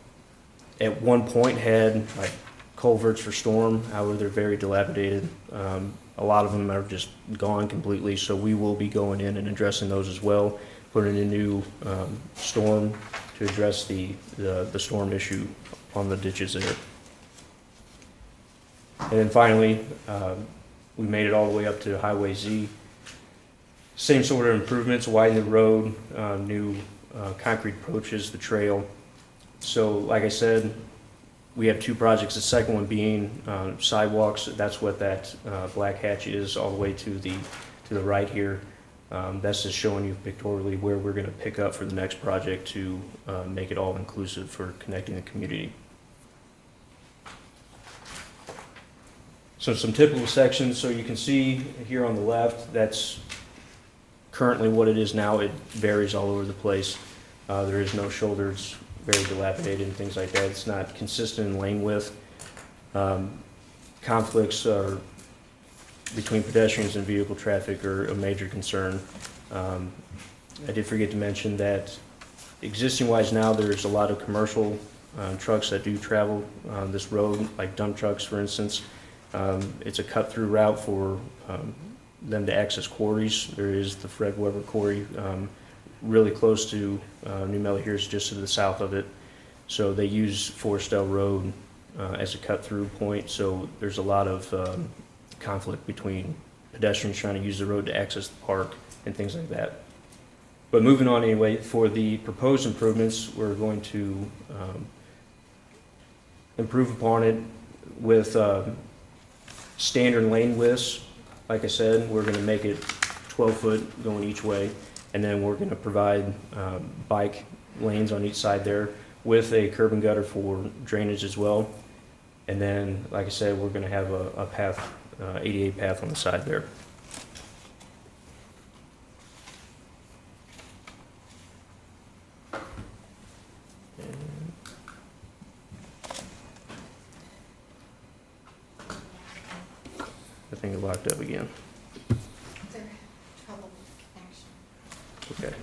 at one point had like culverts for storm, however, they're very dilapidated. A lot of them are just gone completely, so we will be going in and addressing those as well, putting in a new storm to address the storm issue on the ditches there. And then finally, we made it all the way up to Highway Z. Same sort of improvements, widen the road, new concrete approaches, the trail. So like I said, we have two projects, the second one being sidewalks. That's what that black hatch is all the way to the right here. That's just showing you pictorially where we're going to pick up for the next project to make it all inclusive for connecting the community. So some typical sections, so you can see here on the left, that's currently what it is now. It varies all over the place. There is no shoulders, very dilapidated and things like that. It's not consistent in lane width. Conflicts are between pedestrians and vehicle traffic are a major concern. I did forget to mention that existing wise now there's a lot of commercial trucks that do travel on this road, like dump trucks for instance. It's a cut through route for them to access quarries. There is the Fred Weber quarry really close to New Mella here, is just to the south of it. So they use Forestell Road as a cut through point. So there's a lot of conflict between pedestrians trying to use the road to access the park and things like that. But moving on anyway, for the proposed improvements, we're going to improve upon it with standard lane widths. Like I said, we're going to make it 12 foot going each way, and then we're going to provide bike lanes on each side there with a curb and gutter for drainage as well. And then, like I said, we're going to have a path, ADA path on the side there. I think it locked up again. There trouble with connection. Okay.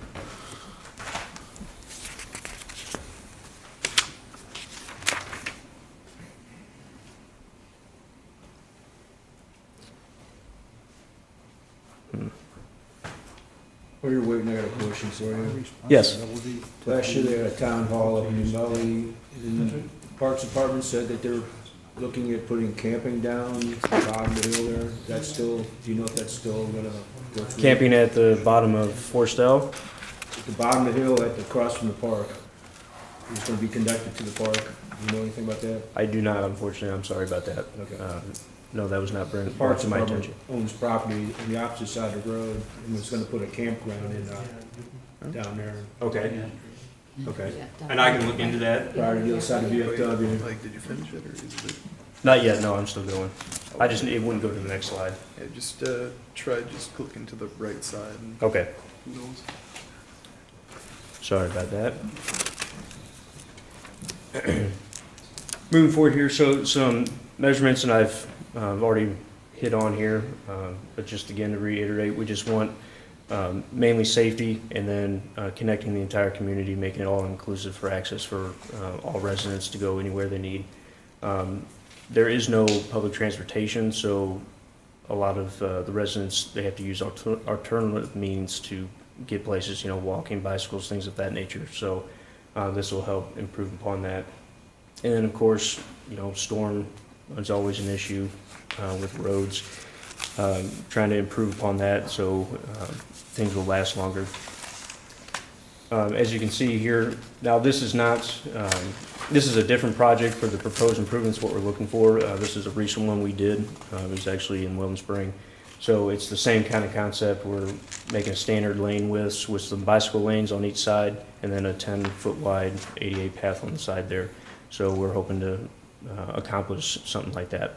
While you're waiting, I got a question for you. Yes. Last year they had a town hall up in New Valley, and the Parks Department said that they're looking at putting camping down the bottom of the hill there. That's still, do you know if that's still gonna go through? Camping at the bottom of Forestell? At the bottom of the hill across from the park. It's gonna be conducted to the park. Do you know anything about that? I do not, unfortunately. I'm sorry about that. Okay. No, that was not brought Parks to my Department attention. owns property on the opposite side of the road, and it's gonna put a campground in, down there. Okay. Okay. And I can look into that? Prior to the other side of VFW. Like, did you finish it, or is it? Not yet, no, I'm still going. I just, it wouldn't go to the next slide. Yeah, just try just clicking to the right side. And Okay. who knows? Sorry about that. Moving forward here, so some measurements, and I've already hit on here, but just again to reiterate, we just want mainly safety, and then connecting the entire community, making it all inclusive for access for all residents to go anywhere they need. There is no public transportation, so a lot of the residents, they have to use alternative means to get places, you know, walking, bicycles, things of that nature. So this will help improve upon that. And then, of course, you know, storm is always an issue with roads. Trying to improve upon that so things will last longer. As you can see here, now this is not, this is a different project for the proposed improvements, what we're looking for. This is a recent one we did. It was actually in Wilton Spring. So it's the same kind of concept. We're making a standard lane width with some bicycle lanes on each side, and then a 10-foot wide ADA path on the side there. So we're hoping to accomplish something like that.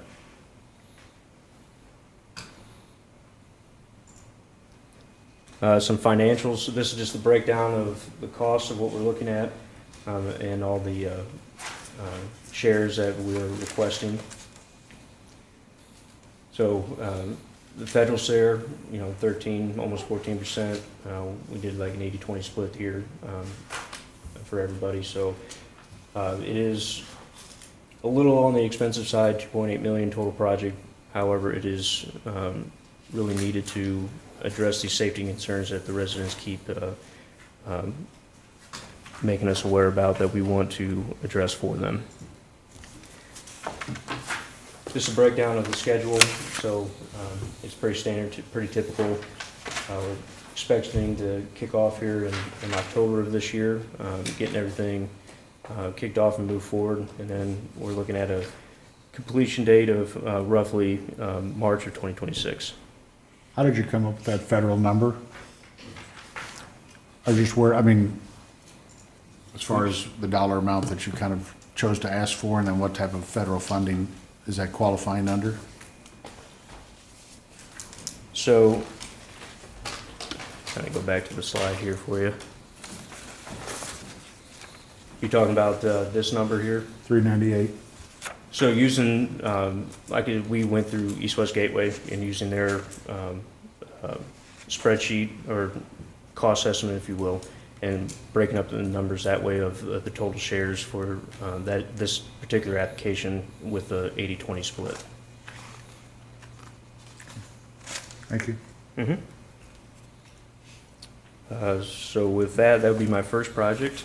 Some financials. This is just the breakdown of the cost of what we're looking at and all the shares that we're requesting. So the federal share, you know, 13, almost 14%. We did like an 80-20 split here for everybody. So it is a little on the expensive side, 2.8 million total project. However, it is really needed to address these safety concerns that the residents keep making us aware about, that we want to address for them. Just a breakdown of the schedule. So it's pretty standard, pretty typical. We're expecting to kick off here in October of this year, getting everything kicked off and move forward. And then we're looking at a completion date of roughly March of 2026. How did you come up with that federal number? Or just where, I mean, as far as the dollar amount that you kind of chose to ask for, and then what type of federal funding is that qualifying under? So, kind of go back to the slide here for you. You're talking about this number here? 398. So using, we went through East West Gateway and using their spreadsheet or cost estimate, if you will, and breaking up the numbers that way of the total shares for this particular application with the 80-20 split. Thank you. Mm-hmm. So with that would be my first project.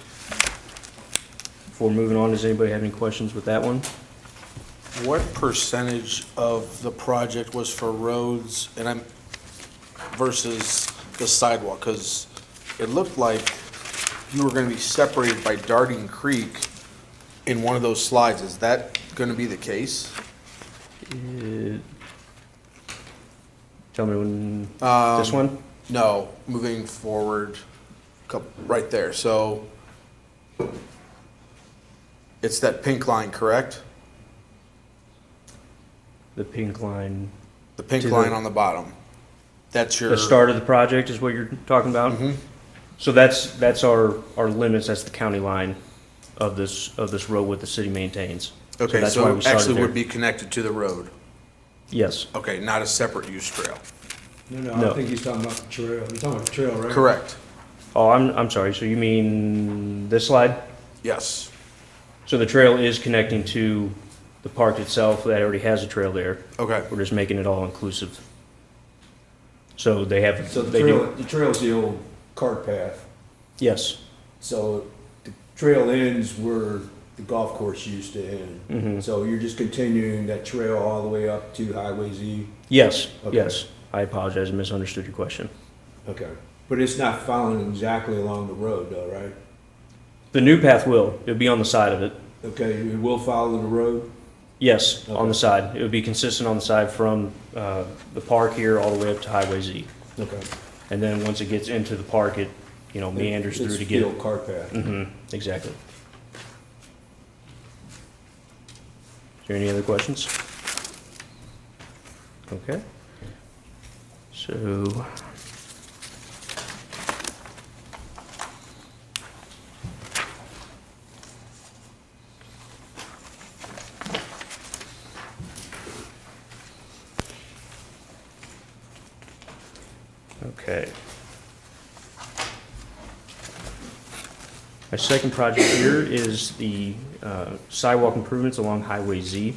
Before moving on, does anybody have any questions with that one? What percentage of the project was for roads versus the sidewalk? Because it looked like you were going to be separated by Darden Creek in one of those slides. Is that going to be the case? Tell me when, this one? No, moving forward, right there. So it's that pink line, correct? The pink line. The pink line on the bottom. That's your... The start of the project is what you're talking about? Mm-hmm. So that's our limits, that's the county line of this road what the city maintains. Okay, that's so why we it started actually there. would be connected to the road? Yes. Okay, not a separate use trail? No, I think he's talking about the trail. You're talking about the trail, right? Correct. Oh, I'm sorry, so you mean this slide? Yes. So the trail is connecting to the park itself, that already has a trail there. Okay. We're just making it all inclusive. So they have, So they do, the trail's the old cart path. yes. So the trail ends where the golf course used to end. Mhm. So you're just continuing that trail all the way up to Highway Z? Yes, Okay. yes. I apologize, I misunderstood your question. Okay. But it's not following exactly along the road though, right? The new path will, it'll be on the side of it. Okay, it will follow the road? Yes, on Okay. the side. It would be consistent on the side from the park here all the way up to Highway Z. Okay. And then once it gets into the park, it, you know, meanders through to It's get. the old cart path. Mm-hmm, exactly. Is there any other questions? Okay. So, Okay. My second project here is the sidewalk improvements along Highway Z.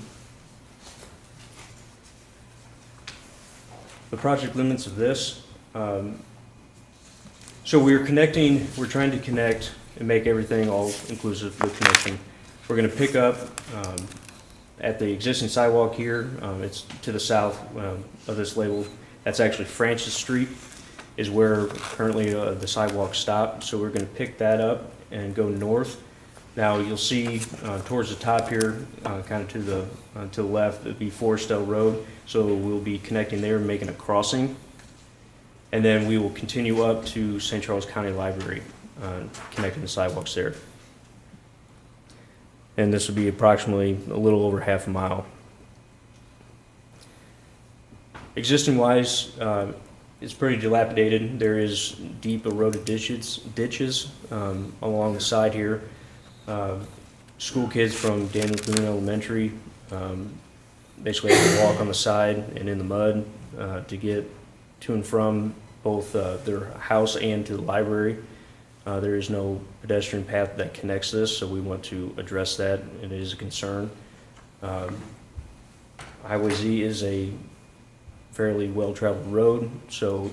The project limits of this, so we're trying to connect and make everything all inclusive with connection. We're gonna pick up at the existing sidewalk here, it's to the south of this label. That's actually Francis Street is where currently the sidewalk stopped. So we're gonna pick that up and go north. Now you'll see towards the top here, kind of to the left, it'd be Hopewell Road. So we'll be connecting there, making a crossing. And then we will continue up to St. Charles County Library, connecting the sidewalks there. And this will be approximately a little over half a mile. Existing wise, it's pretty dilapidated. There is deep eroded ditches along the side here. School kids from Daniel Boone Elementary basically have to walk on the side and in the mud to get to and from both their house and to the library. There is no pedestrian path that connects this, so we want to address that. It is a concern. Highway Z is a fairly well-traveled road, so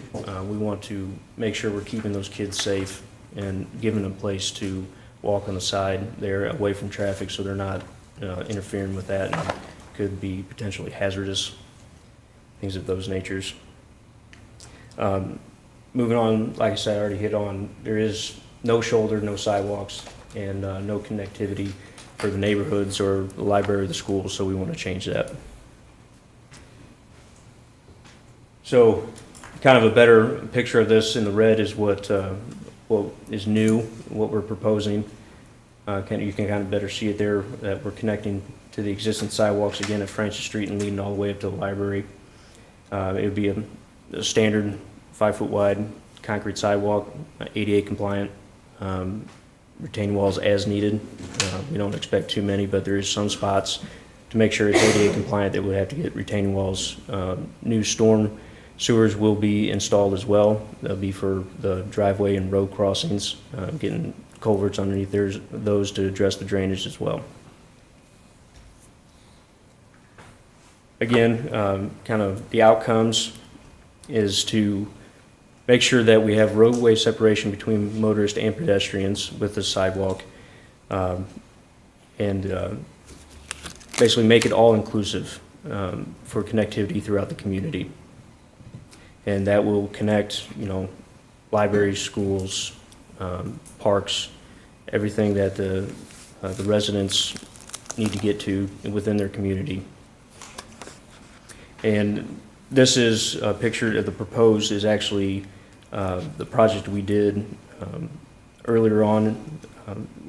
we want to make sure we're keeping those kids safe and giving them a place to walk on the side there away from traffic, so they're not interfering with that and could be potentially hazardous, things of those natures. Moving on, like I said, I already hit on, there is no shoulder, no sidewalks, and no connectivity for the neighborhoods or the library or the schools, so we want to change that. So kind of a better picture of this in the red is what is new, what we're proposing. You can kind of better see it there, that we're connecting to the existing sidewalks again at Francis Street and leading all the way up to the library. It would be a standard 5-foot wide concrete sidewalk, ADA compliant, retaining walls as needed. We don't expect too many, but there is some spots to make sure it's ADA compliant that would have to get retaining walls. New storm sewers will be installed as well. That'll be for the driveway and road crossings, getting culverts underneath those to address the drainage as well. Again, kind of the outcomes is to make sure that we have roadway separation between motorists and pedestrians with the sidewalk, and basically make it all inclusive for connectivity throughout the community. And that will connect, libraries, schools, parks, everything that the residents need to get to within their community. And this is a picture of the proposed is actually the project we did earlier on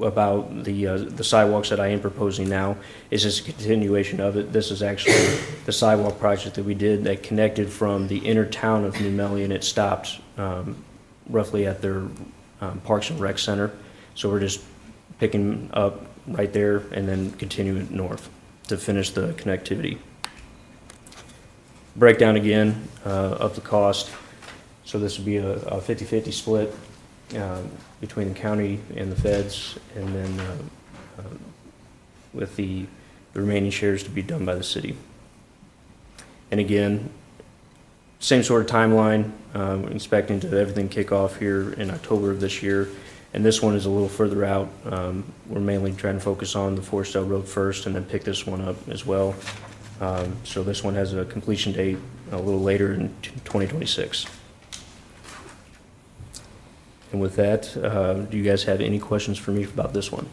about the sidewalks that I am proposing now. Is just a continuation of it. This is actually the sidewalk project that we did that connected from the inner town of New Melly, and it stopped roughly at their Parks and Rec Center. So we're just picking up right there and then continuing north to finish the connectivity. Breakdown again of the cost. So this would be a 50-50 split between the county and the feds, and then with the remaining shares to be done by the city. And again, same sort of timeline, expecting to everything kick off here in October of this year. And this one is a little further out. We're mainly trying to focus on the Hopewell Road first and then pick this one up as well. So this one has a completion date a little later in 2026. And with that, do you guys have any questions for me about this one?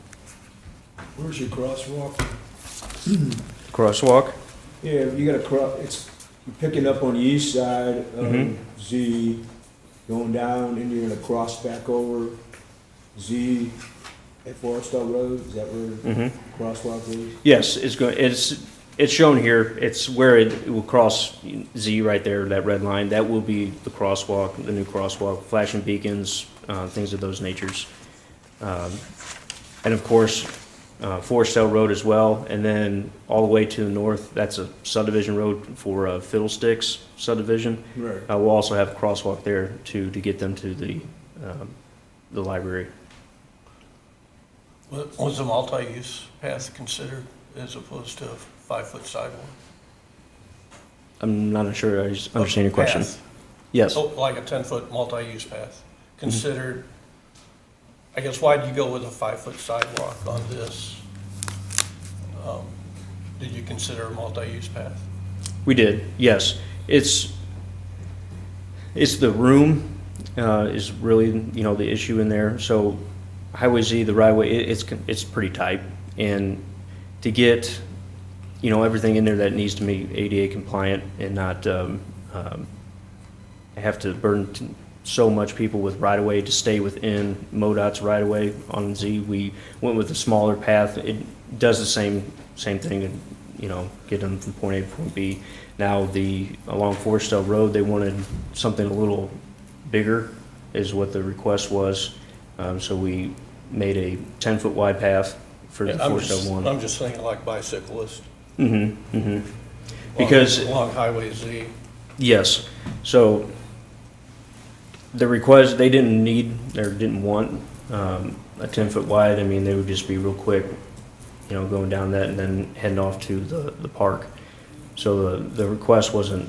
Where's your crosswalk? Crosswalk? Yeah, you got you're picking up on the east side of Z, going down, and you're gonna cross back over Z at Hopewell Road. Is that where crosswalk is? Yes, it's shown here. It's where it will cross Z right there, that red line. That will be the crosswalk, the new crosswalk, flashing beacons, things of those natures. And of course, Forestell Road as well, and then all the way to the north, that's a subdivision road for Fiddlesticks subdivision. Right. We'll also have a crosswalk there to get them to the library. Was a multi-use path considered as opposed to a 5-foot sidewalk? I'm not sure I understand your question. Path. Yes. Oh, like a 10-foot multi-use path considered, I guess, why'd you go with a 5-foot sidewalk on this? Did you consider a multi-use path? We did, yes. It's the room is really, you know, the issue in there. So Highway Z, the right way, it's pretty tight. And to get, you know, everything in there that needs to be ADA compliant and not have to burden so much people with right-of-way to stay within MoDOT's right-of-way on Z, we went with a smaller path. It does the same thing, and, you know, get them from point A to point B. Now, along Forestell Road, they wanted something a little bigger, is what the request was. So we made a 10-foot wide path for the Forestell one. I'm just thinking like bicyclists. Because Along Highway Z. yes, so the request, they didn't need or didn't want a 10-foot wide. I mean, they would just be real quick, you know, going down that and then heading off to the park. So the request wasn't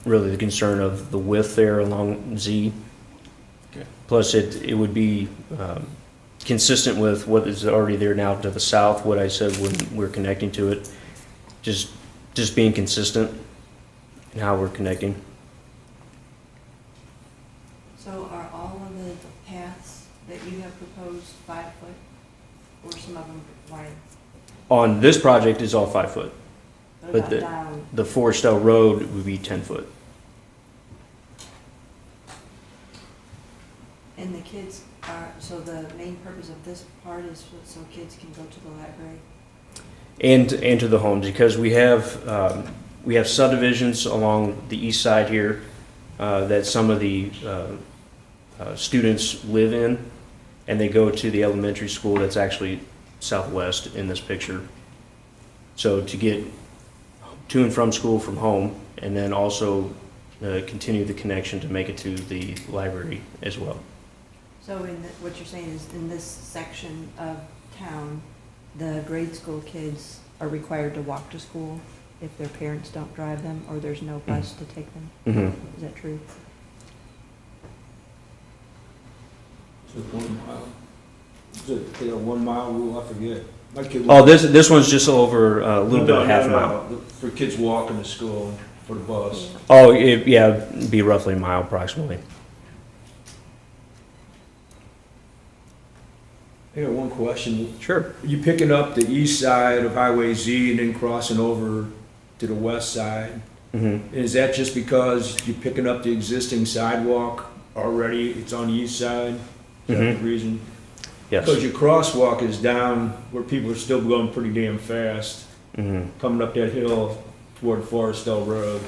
really the concern of the width there along Z. Okay. Plus, it would be consistent with what is already there now to the south, what I said when we're connecting to it. Just being consistent in how we're connecting. So are all of the paths that you have proposed 5 foot, or some of them wide? On this project, it's all 5 foot, What but about down? the Forestell Road would be 10 foot. And the kids are, so the main purpose of this part is so kids can go to the library? And to the homes, because we have subdivisions along the east side here that some of the students live in, and they go to the elementary school that's actually southwest in this picture. So to get to and from school from home, and then also continue the connection to make it to the library as well. So what you're saying is in this section of town, the grade school kids are required to walk to school if their parents don't drive them, or there's no bus to take them? Mm-hmm. Is that true? So 1 mile. Is it a 1 mile rule? I forget. My kid Oh, this one's just over a little bit of half a mile. For kids walking to school, for the bus. Oh, yeah, it'd be roughly a mile approximately. I got one question. Sure. You picking up the east side of Highway Z and then crossing over to the west side? Mm-hmm. Is that just because you're picking up the existing sidewalk already? It's on the east side? Is that the reason? Yes. Because your crosswalk is down where people are still going pretty damn fast, coming up that hill toward Forestell Road.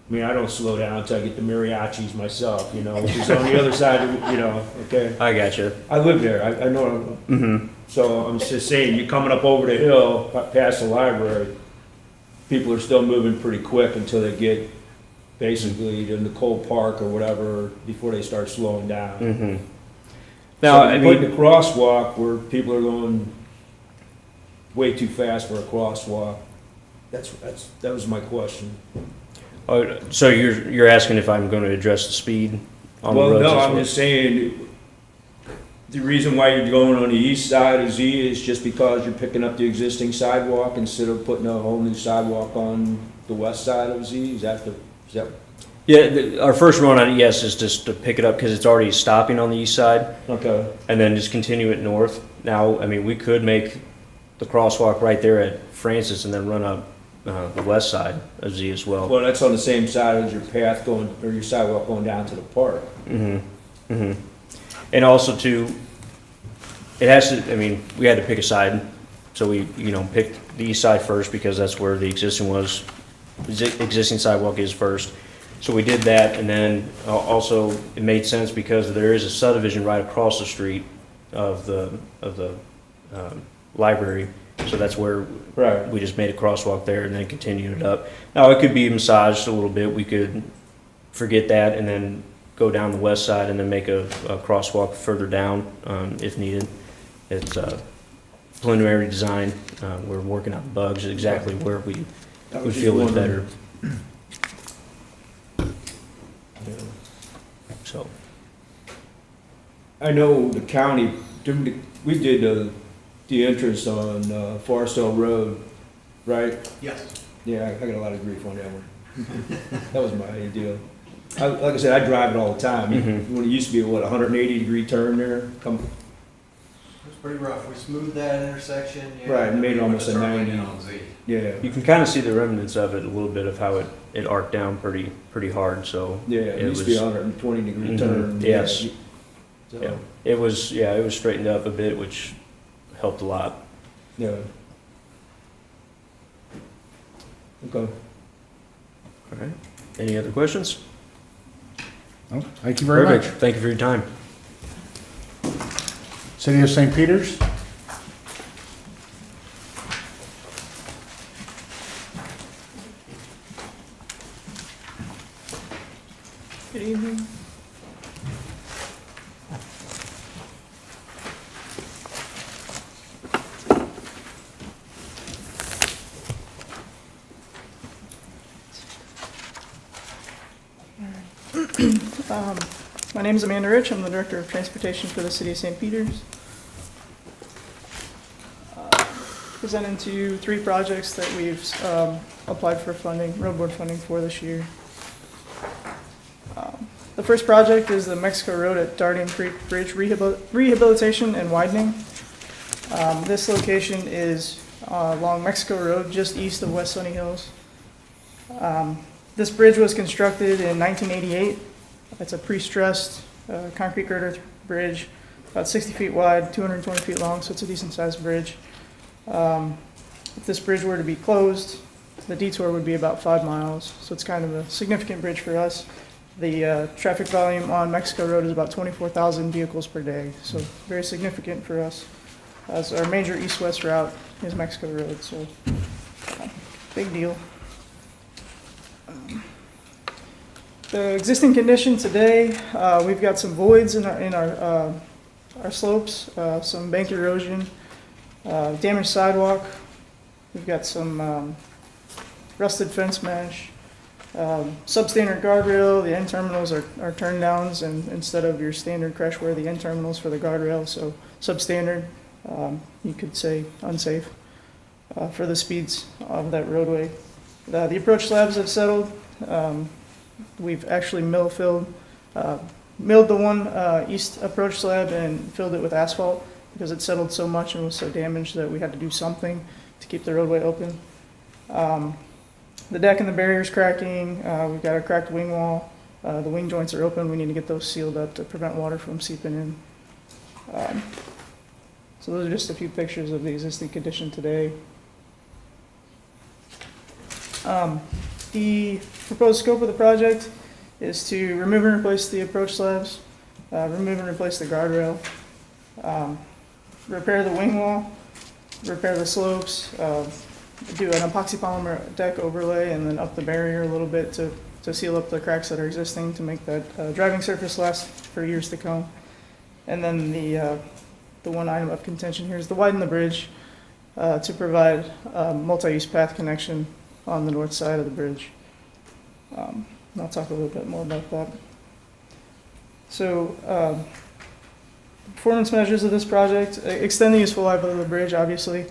I mean, I don't slow down until I get the mariachis myself, you know, which is on the other side of, you know, okay? I gotcha. I live there, I know. So I'm just saying, you're coming up over the hill, past the library, people are still moving pretty quick until they get basically to Nicole Park or whatever, before they start slowing down. Now, So I putting mean, the crosswalk where people are going way too fast for a crosswalk, that was my question. so you're asking if I'm going to address the speed on the Well, roads? no, as I'm well? just saying, the reason why you're going on the east side of Z is just because you're picking up the existing sidewalk instead of putting a whole new sidewalk on the west side of Z? Is that? Yeah, our first run on it, yes, is just to pick it up because it's already stopping on the east side, Okay. and then just continue it north. Now, I mean, we could make the crosswalk right there at Francis and then run up the west side of Z as well. Well, that's on the same side as your path going, or your sidewalk going down to the park. And also too, it has to, I mean, we had to pick a side, so we, picked the east side first because that's where the existing sidewalk is first. So we did that, and then also it made sense because there is a subdivision right across the street of the library. So that's where Right. we just made a crosswalk there and then continued it up. Now, it could be massaged a little bit. We could forget that and then go down the west side and then make a crosswalk further down if needed. It's preliminary design. We're working out bugs exactly where we I would was just feel is wondering. better. So, I know the county, we did the entrance on Forest Hill Road, right? Yes. Yeah, I got a lot of grief on that one. That was my deal. Like I said, I drive it all the time. Mhm. When it used to be, what, 180-degree turn there? It was pretty rough. We smoothed that intersection. Yeah, Right, and then made it we went almost to a turn lane 90. in on Z. Yeah, you can kind of see the remnants of it a little bit of how it arced down pretty hard. So yeah, it used to be a 120-degree Mhm. turn. Yes. So, yeah, it was straightened up a bit, which helped a lot. yeah. Okay. All right. Any other questions? Oh, thank you very much. Perfect. Thank you for your time. City of St. Peters? Good evening. My name is Amanda Rich. I'm the Director of Transportation for the City of St. Peters. Presenting to you 3 projects that we've applied for funding, road board funding for this year. The first project is the Mexico Road at Darden Creek Bridge Rehabilitation and Widening. This location is along Mexico Road, just east of West Sunny Hills. This bridge was constructed in 1988. It's a pre-stressed concrete girder bridge, about 60 feet wide, 220 feet long, so it's a decent-sized bridge. If this bridge were to be closed, the detour would be about 5 miles, so it's kind of a significant bridge for us. The traffic volume on Mexico Road is about 24,000 vehicles per day, so very significant for us, as our major east-west route is Mexico Road, so big deal. The existing condition today, we've got some voids in our slopes, some bank erosion, damaged sidewalk. We've got some rusted fence mesh, substandard guardrail. The end terminals are turn downs and instead of your standard crash-worthy end terminals for the guardrail, so substandard. You could say unsafe for the speeds of that roadway. The approach slabs have settled. We've actually milled the one east approach slab and filled it with asphalt because it settled so much and was so damaged that we had to do something to keep the roadway open. The deck and the barrier's cracking. We've got a cracked wing wall. The wing joints are open. We need to get those sealed up to prevent water from seeping in. So those are just a few pictures of the existing condition today. The proposed scope of the project is to remove and replace the approach slabs, remove and replace the guardrail, repair the wing wall, repair the slopes, do an epoxy polymer deck overlay, and then up the barrier a little bit to seal up the cracks that are existing to make that driving surface last for years to come. And then the one item of contention here is to widen the bridge to provide a multi-use path connection on the north side of the bridge. And I'll talk a little bit more about that. So, performance measures of this project extend the useful life of the bridge, obviously.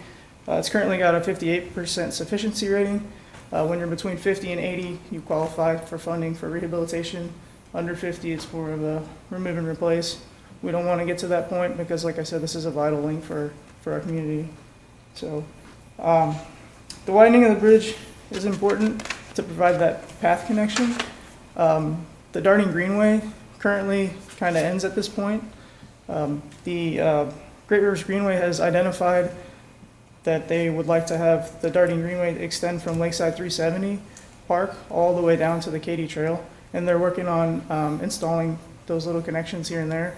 It's currently got a 58% sufficiency rating. When you're between 50 and 80, you qualify for funding for rehabilitation. Under 50, it's more of a remove and replace. We don't want to get to that point because, like I said, this is a vital link for our community. So, the widening of the bridge is important to provide that path connection. The Darden Greenway currently kind of ends at this point. The Great Rivers Greenway has identified that they would like to have the Darden Greenway extend from Lakeside 370 Park all the way down to the Katy Trail. And they're working on installing those little connections here and there.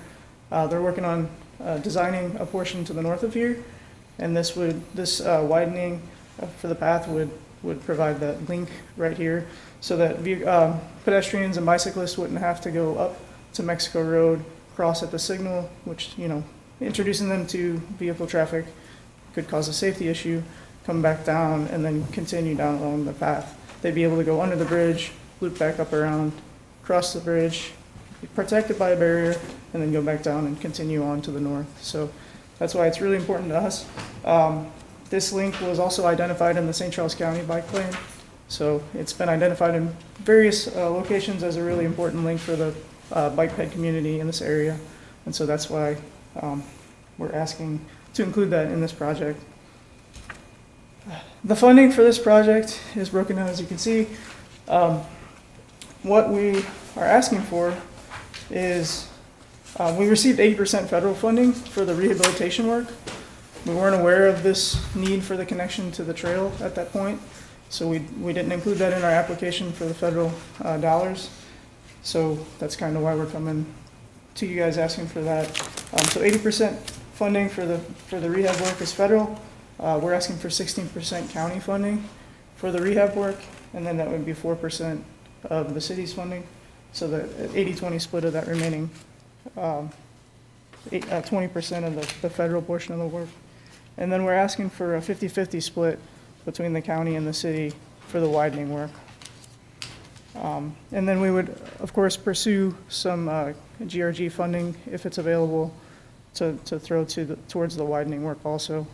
They're working on designing a portion to the north of here. And this widening for the path would provide that link right here so that pedestrians and bicyclists wouldn't have to go up to Mexico Road, cross at the signal, which, introducing them to vehicle traffic could cause a safety issue, come back down, and then continue down along the path. They'd be able to go under the bridge, loop back up around, cross the bridge, be protected by a barrier, and then go back down and continue on to the north. So that's why it's really important to us. This link was also identified in the St. Charles County bike lane. So it's been identified in various locations as a really important link for the bike ped community in this area. And so that's why we're asking to include that in this project. The funding for this project is broken down, as you can see. What we are asking for is, we received 80% federal funding for the rehabilitation work. We weren't aware of this need for the connection to the trail at that point, so we didn't include that in our application for the federal dollars. So that's kind of why we're coming to you guys asking for that. So 80% funding for the rehab work is federal. We're asking for 16% county funding for the rehab work, and then that would be 4% of the city's funding. So the 80-20 split of that remaining 20% of the federal portion of the work. And then we're asking for a 50-50 split between the county and the city for the widening work. And then we would, of course, pursue some GRG funding if it's available to throw towards the widening work also,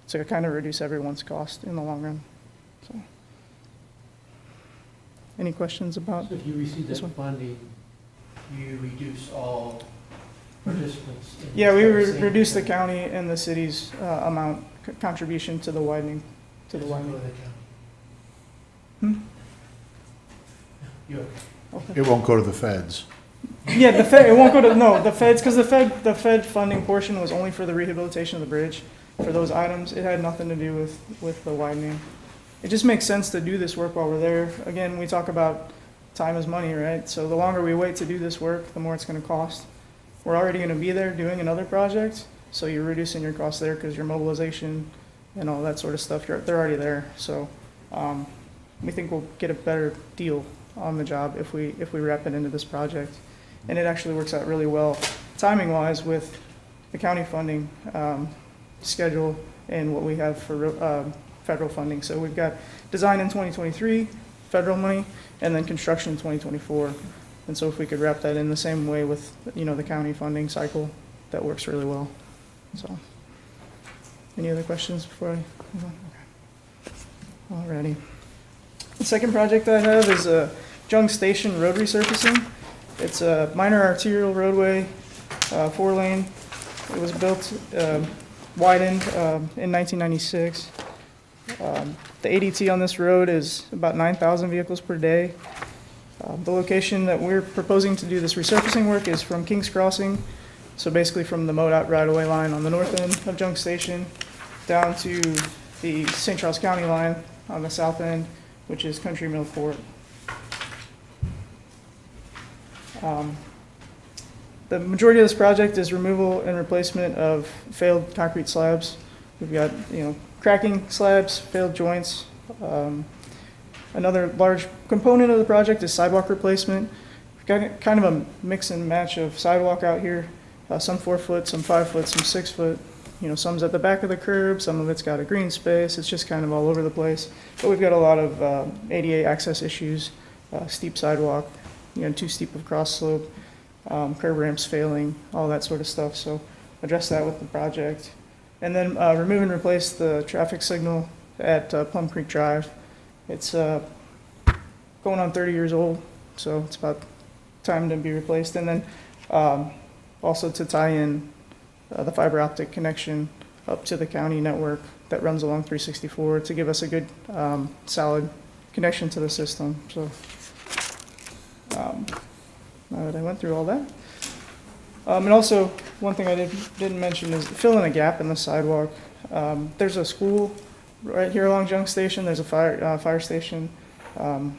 to kind of reduce everyone's cost in the long run. So, any questions about So if you receive this that one? funding, you reduce all participants? in Yeah, we this same- reduce the county and the city's amount contribution to the widening. Doesn't go to the county. Hmm? You- It won't go to the feds. Yeah, the Fed, it won't go to, no, the feds, because the Fed funding portion was only for the rehabilitation of the bridge. For those items, it had nothing to do with the widening. It just makes sense to do this work while we're there. Again, we talk about time is money, right? So the longer we wait to do this work, the more it's gonna cost. We're already gonna be there doing another project, so you're reducing your costs there because your mobilization and all that sort of stuff, they're already there. So, we think we'll get a better deal on the job if we wrap it into this project. And it actually works out really well, timing-wise, with the county funding schedule and what we have for federal funding. So we've got design in 2023, federal money, and then construction in 2024. And so if we could wrap that in the same way with, the county funding cycle, that works really well. So, any other questions before I move on? Okay. Alrighty. The second project I have is a Junk Station road resurfacing. It's a minor arterial roadway, 4-lane. It was built, widened in 1996. The ADT on this road is about 9,000 vehicles per day. The location that we're proposing to do this resurfacing work is from Kings Crossing, so basically from the MoDOT right-of-way line on the north end of Junk Station down to the St. Charles County line on the south end, which is Country Mill Court. The majority of this project is removal and replacement of failed concrete slabs. We've got, cracking slabs, failed joints. Another large component of the project is sidewalk replacement. We've got kind of a mix and match of sidewalk out here, some 4 foot, some 5 foot, some 6 foot. Some's at the back of the curb, some of it's got a green space. It's just kind of all over the place. But we've got a lot of ADA access issues, steep sidewalk, too steep of cross slope, curb ramps failing, all that sort of stuff. So address that with the project. And then remove and replace the traffic signal at Plum Creek Drive. It's going on 30 years old, so it's about time to be replaced. And then also to tie in the fiber optic connection up to the county network that runs along 364 to give us a good solid connection to the system. So now that I went through all that. And also, one thing I didn't mention is filling a gap in the sidewalk. There's a school right here along Junk Station. There's a fire station. A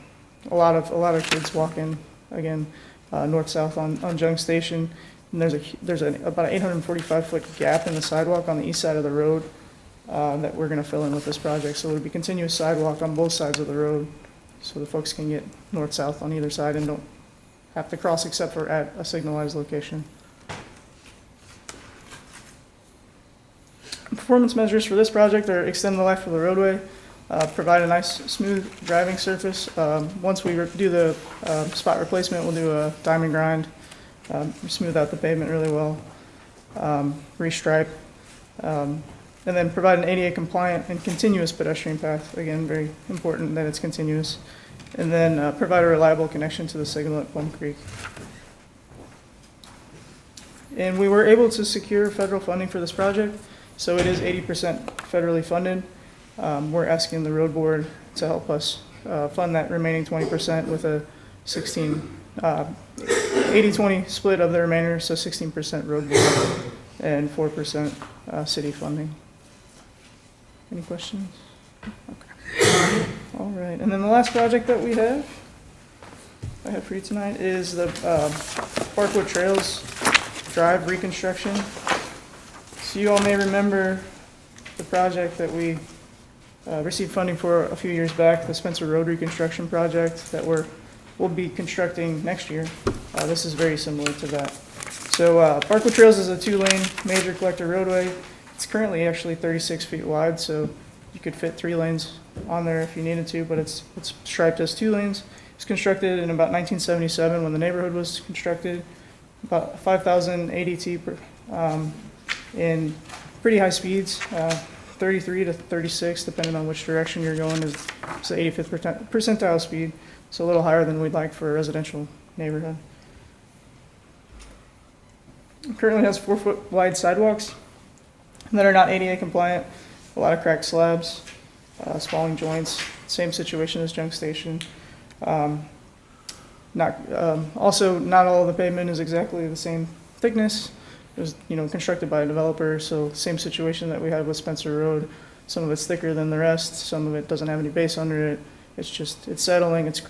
lot of kids walking again north-south on Junk Station. And there's about an 845-foot gap in the sidewalk on the east side of the road. that we're gonna fill in with this project. So it'll be continuous sidewalk on both sides of the road, so the folks can get north-south on either side and don't have to cross except for at a signalized location. Performance measures for this project are extend the life of the roadway, provide a nice smooth driving surface. Once we do the spot replacement, we'll do a diamond grind, smooth out the pavement really well, restripe, and then provide an ADA compliant and continuous pedestrian path. Again, very important that it's continuous. And then provide a reliable connection to the signal at Plum Creek. And we were able to secure federal funding for this project, so it is 80% federally funded. We're asking the road board to help us fund that remaining 20% with a 80-20 split of the remainder, so 16% road board and 4% city funding. Any questions? Okay. All right, and then the last project that I have for you tonight is the Parkwa Trails Drive Reconstruction. So you all may remember the project that we received funding for a few years back, the Spencer Road Reconstruction project that we'll be constructing next year. This is very similar to that. So Parkwa Trails is a 2-lane major collector roadway. It's currently actually 36 feet wide, so you could fit 3 lanes on there if you needed to, but it's striped as 2 lanes. It was constructed in about 1977 when the neighborhood was constructed. About 5,000 ADT in pretty high speeds, 33 to 36, depending on which direction you're going, is the 85th percentile speed. So a little higher than we'd like for a residential neighborhood. It currently has 4-foot wide sidewalks that are not ADA compliant, a lot of cracked slabs, spalling joints, same situation as Junk Station. Also, not all of the pavement is exactly the same thickness. It was, constructed by a developer, so same situation that we had with Spencer Road. Some of it's thicker than the rest, some of it doesn't have any base under it. It's settling. It's,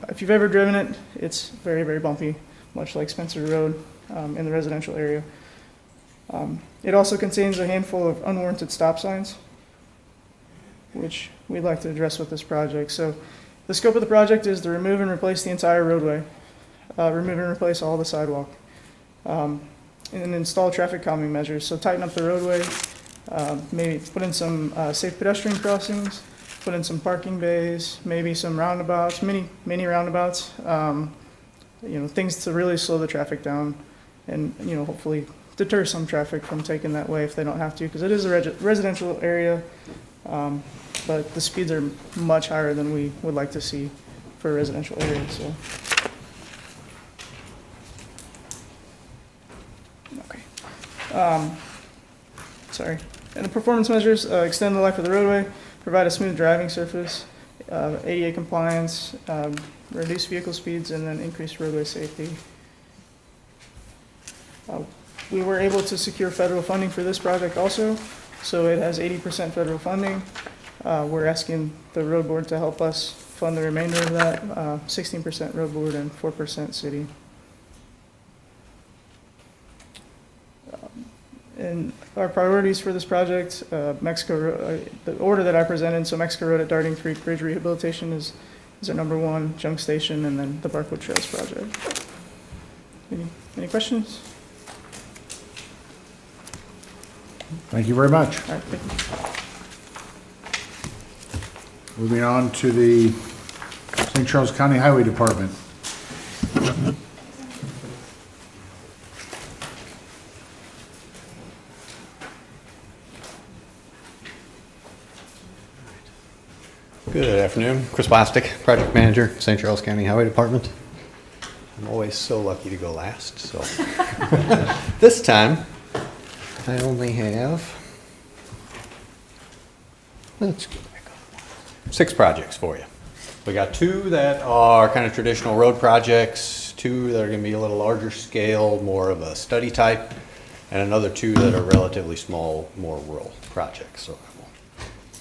if you've ever driven it, it's very, very bumpy, much like Spencer Road in the residential area. It also contains a handful of unwarranted stop signs, which we'd like to address with this project. So the scope of the project is to remove and replace the entire roadway, remove and replace all the sidewalk, and install traffic calming measures. So tighten up the roadway, maybe put in some safe pedestrian crossings, put in some parking bays, maybe some roundabouts, mini roundabouts, things to really slow the traffic down and, hopefully deter some traffic from taking that way if they don't have to, because it is a residential area, but the speeds are much higher than we would like to see for a residential area. So, okay. Sorry. And the performance measures extend the life of the roadway, provide a smooth driving surface, ADA compliance, reduce vehicle speeds, and then increase roadway safety. We were able to secure federal funding for this project also, so it has 80% federal funding. We're asking the road board to help us fund the remainder of that, 16% road board and 4% city. And our priorities for this project, Mexico Road, the order that I presented, so Mexico Road at Darden Creek Bridge Rehabilitation is our number 1, Junk Station, and then the Parkwood Trails project. Any questions? Thank you very much. All right, thank you. Moving on to the St. Charles County Highway Department. Good afternoon. Chris Bostic, Project Manager, St. Charles County Highway Department. I'm always so lucky to go last, so. This time, I only have, let's go back up, 6 projects for you. We got 2 that are kind of traditional road projects, 2 that are going to be a little larger scale, more of a study type, and another 2 that are relatively small, more rural projects. So I will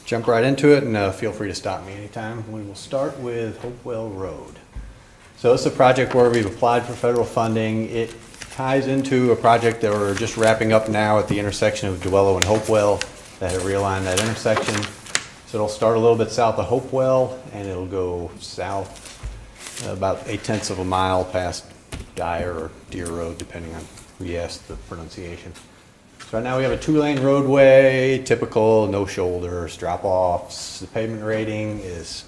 jump right into it, and feel free to stop me anytime. We will start with Hopewell Road. So this is a project where we've applied for federal funding. It ties into a project that we're just wrapping up now at the intersection of Duello and Hopewell. that have realigned that intersection. So it'll start a little bit south of Hopewell, and it'll go south about 0.8 of a mile past Dyer or Deer Road, depending on who you ask the pronunciation. So right now we have a 2-lane roadway, typical, no shoulders, drop-offs. The pavement rating is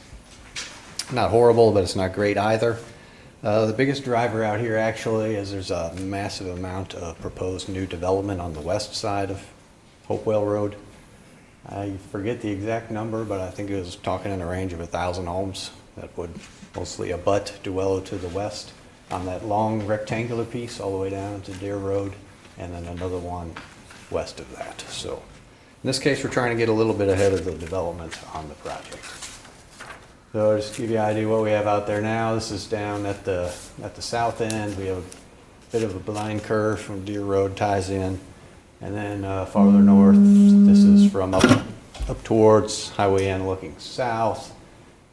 not horrible, but it's not great either. The biggest driver out here actually is there's a massive amount of proposed new development on the west side of Hopewell Road. I forget the exact number, but I think it was talking in a range of 1,000 homes that would mostly abut Duello to the west on that long rectangular piece all the way down to Deer Road, and then another one west of that. So in this case, we're trying to get a little bit ahead of the development on the project. So just to give you an idea what we have out there now, this is down at the south end. We have a bit of a blind curve from Deer Road ties in, and then farther north, this is from up towards Highway N looking south.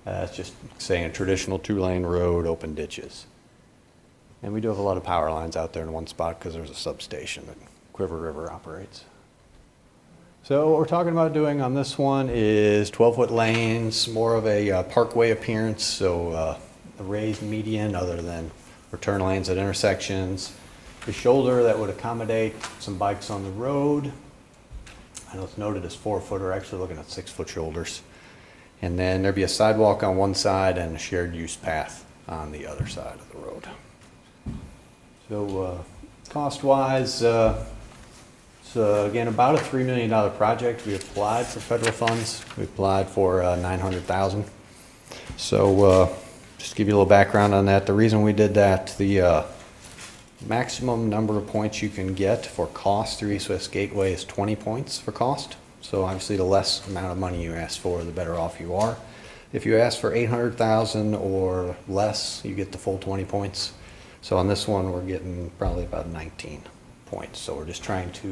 It's just saying a traditional 2-lane road, open ditches. And we do have a lot of power lines out there in one spot because there's a substation that Quiver River operates. So what we're talking about doing on this one is 12-foot lanes, more of a parkway appearance, so a raised median other than return lanes at intersections. A shoulder that would accommodate some bikes on the road. I know it's noted as 4-foot, we're actually looking at 6-foot shoulders. And then there'd be a sidewalk on one side and a shared use path on the other side of the road. So cost-wise, it's again about a $3 million project. We applied for federal funds. We applied for $900,000. So just to give you a little background on that, the reason we did that, the maximum number of points you can get for cost through East West Gateway is 20 points for cost. So obviously the less amount of money you ask for, the better off you are. If you ask for $800,000 or less, you get the full 20 points. So on this one, we're getting probably about 19 points. So we're just trying to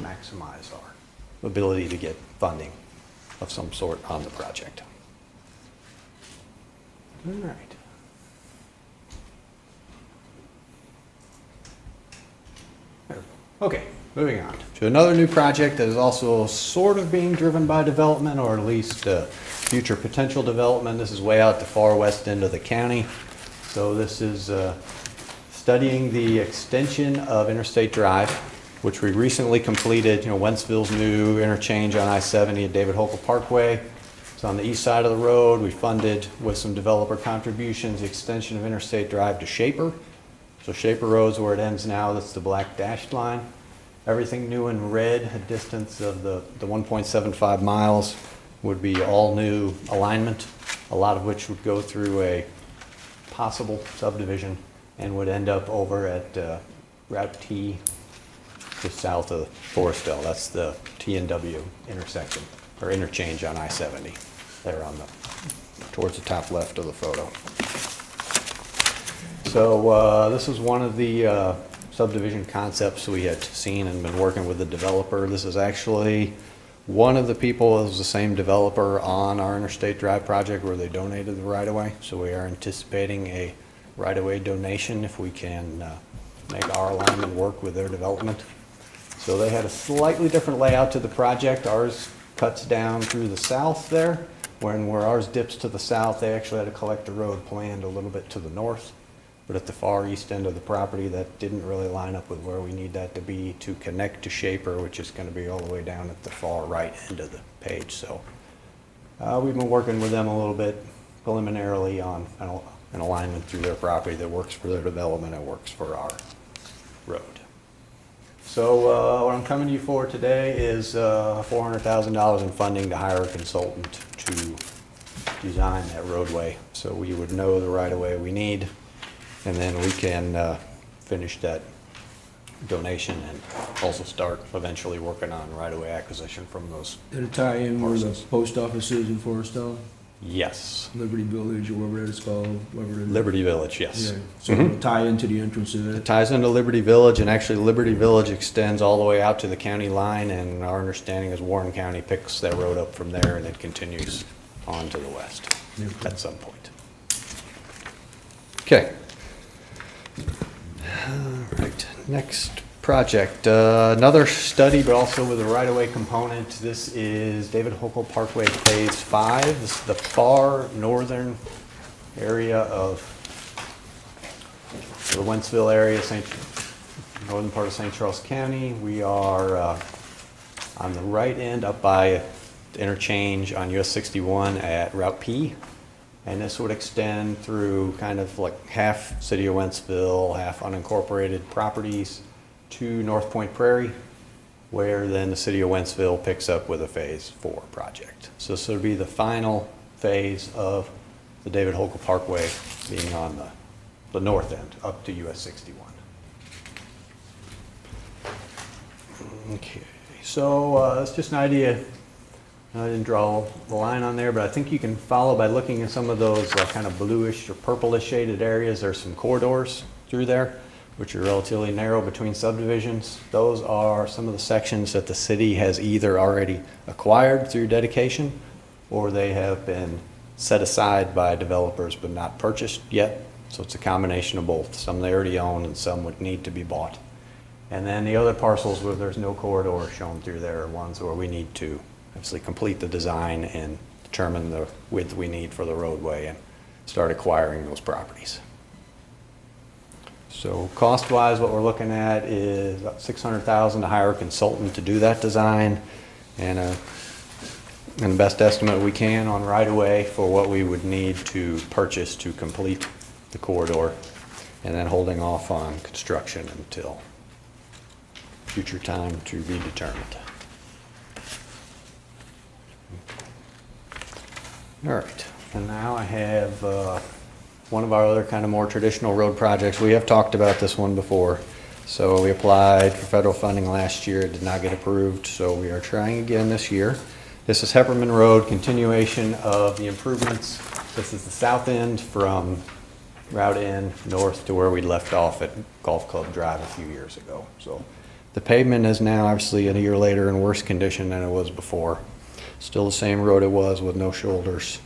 maximize our ability to get funding of some sort on the project. All right. Okay, moving on to another new project that is also sort of being driven by development, or at least future potential development. This is way out the far west end of the county. So this is studying the extension of Interstate Drive, which we recently completed. You know, Wentzville's new interchange on I-70 at David Hulkel Parkway. It's on the east side of the road. We funded with some developer contributions the extension of Interstate Drive to Shaper. So Shaper Road's where it ends now. That's the black dashed line. Everything new in red, a distance of the 1.75 miles, would be all new alignment, a lot of which would go through a possible subdivision and would end up over at Route T, just south of Forestville. That's the T and W intersection, or interchange on I-70, there on towards the top left of the photo. So this is one of the subdivision concepts we had seen and been working with the developer. This is actually one of the people is the same developer on our Interstate Drive project where they donated the right-of-way. So we are anticipating a right-of-way donation if we can make our alignment work with their development. So they had a slightly different layout to the project. Ours cuts down through the south there, where ours dips to the south, they actually had a collector road planned a little bit to the north. But at the far east end of the property, that didn't really line up with where we need that to be to connect to Shaper, which is going to be all the way down at the far right end of the page. So we've been working with them a little bit preliminarily on an alignment through their property that works for their development and works for our road. So what I'm coming to you for today is $400,000 in funding to hire a consultant to design that roadway. So we would know the right-of-way we need, and then we can finish that donation and also start eventually working on right-of-way acquisition from those. It'll tie in where the post office is in Forestville? Yes. Liberty Village, or whatever it's called. Liberty Village, yes. Yeah. So it'll tie into the entrance of it? It ties into Liberty Village, and actually Liberty Village extends all the way out to the county line, and our understanding is Warren County picks that road up from there and it continues on to the west at some point. Okay. All right, next project, another study, but also with a right-of-way component. This is David Hulkel Parkway Phase 5. This is the far northern area of the Wentzville area, northern part of St. Charles County. We are on the right end up by the interchange on US 61 at Route P. And this would extend through kind of like half city of Wentzville, half unincorporated properties to North Point Prairie, where then the city of Wentzville picks up with a Phase 4 project. So this would be the final phase of the David Hulkel Parkway being on the north end up to US 61. Okay, so that's just an idea. I didn't draw the line on there, but I think you can follow by looking at some of those kind of bluish or purplish shaded areas. There's some corridors through there, which are relatively narrow between subdivisions. Those are some of the sections that the city has either already acquired through dedication, or they have been set aside by developers but not purchased yet. So it's a combination of both. Some they already own and some would need to be bought. And then the other parcels where there's no corridor shown through there are ones where we need to obviously complete the design and determine the width we need for the roadway and start acquiring those properties. So cost-wise, what we're looking at is about $600,000 to hire a consultant to do that design, and the best estimate we can on right-of-way for what we would need to purchase to complete the corridor, and then holding off on construction until future time to be determined. All right, and now I have one of our other kind of more traditional road projects. We have talked about this one before. So we applied for federal funding last year, it did not get approved, so we are trying again this year. This is Heiferman Road, continuation of the improvements. This is the south end from Route N north to where we left off at Golf Club Drive a few years ago. So the pavement is now obviously a year later in worse condition than it was before. Still the same road it was with no shoulders,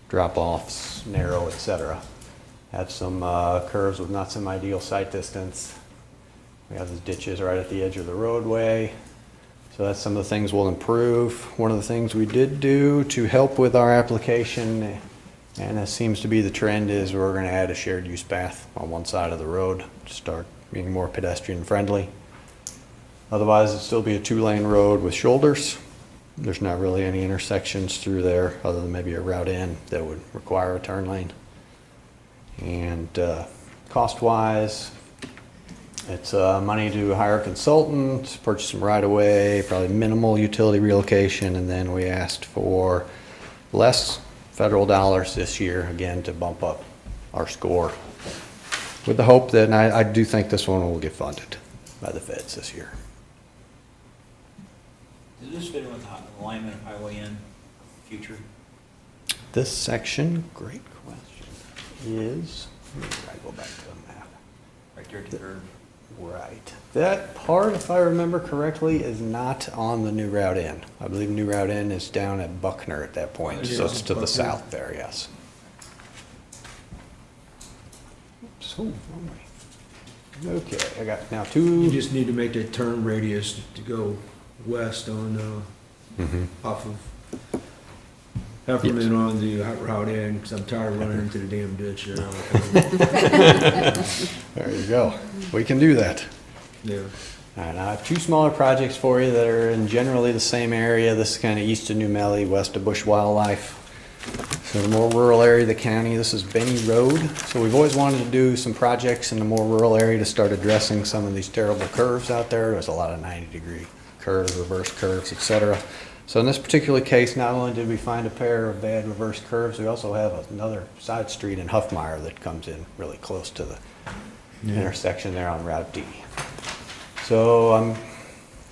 drop-offs, narrow, etc. Had some curves with not some ideal sight distance. We have these ditches right at the edge of the roadway. So that's some of the things we'll improve. One of the things we did do to help with our application, and it seems to be the trend, is we're going to add a shared use path on one side of the road to start being more pedestrian friendly. Otherwise, it'll still be a 2-lane road with shoulders. There's not really any intersections through there other than maybe a route in that would require a turn lane. And cost-wise, it's money to hire a consultant, purchase some right-of-way, probably minimal utility relocation, and then we asked for less federal dollars this year, again, to bump up our score, with the hope that, and I do think this one will get funded by the feds this year. Does this fit in with the alignment of Highway N future? This section, great question, is, let me go back to the map. Right there at the curve. Right. That part, if I remember correctly, is not on the new Route N. I believe new Route N is down at Buckner at that point, so it's to the south there, yes. Oops, oh, wrong way. Okay, I got now two. You just need to make that turn radius to go west on, off of Heiferman on the Route N, because I'm tired of running into the damn ditch there all the time. There you go. We can do that. Yeah. All right, now I have two smaller projects for you that are in generally the same area. This is kind of east of New Melly, west of Bush Wildlife. So the more rural area of the county, this is Benny Road. So we've always wanted to do some projects in the more rural area to start addressing some of these terrible curves out there. There's a lot of 90-degree curves, reverse curves, etc. So in this particular case, not only did we find a pair of bad reverse curves, we also have another side street in Huffmeyer that comes in really close to the intersection there on Route D. So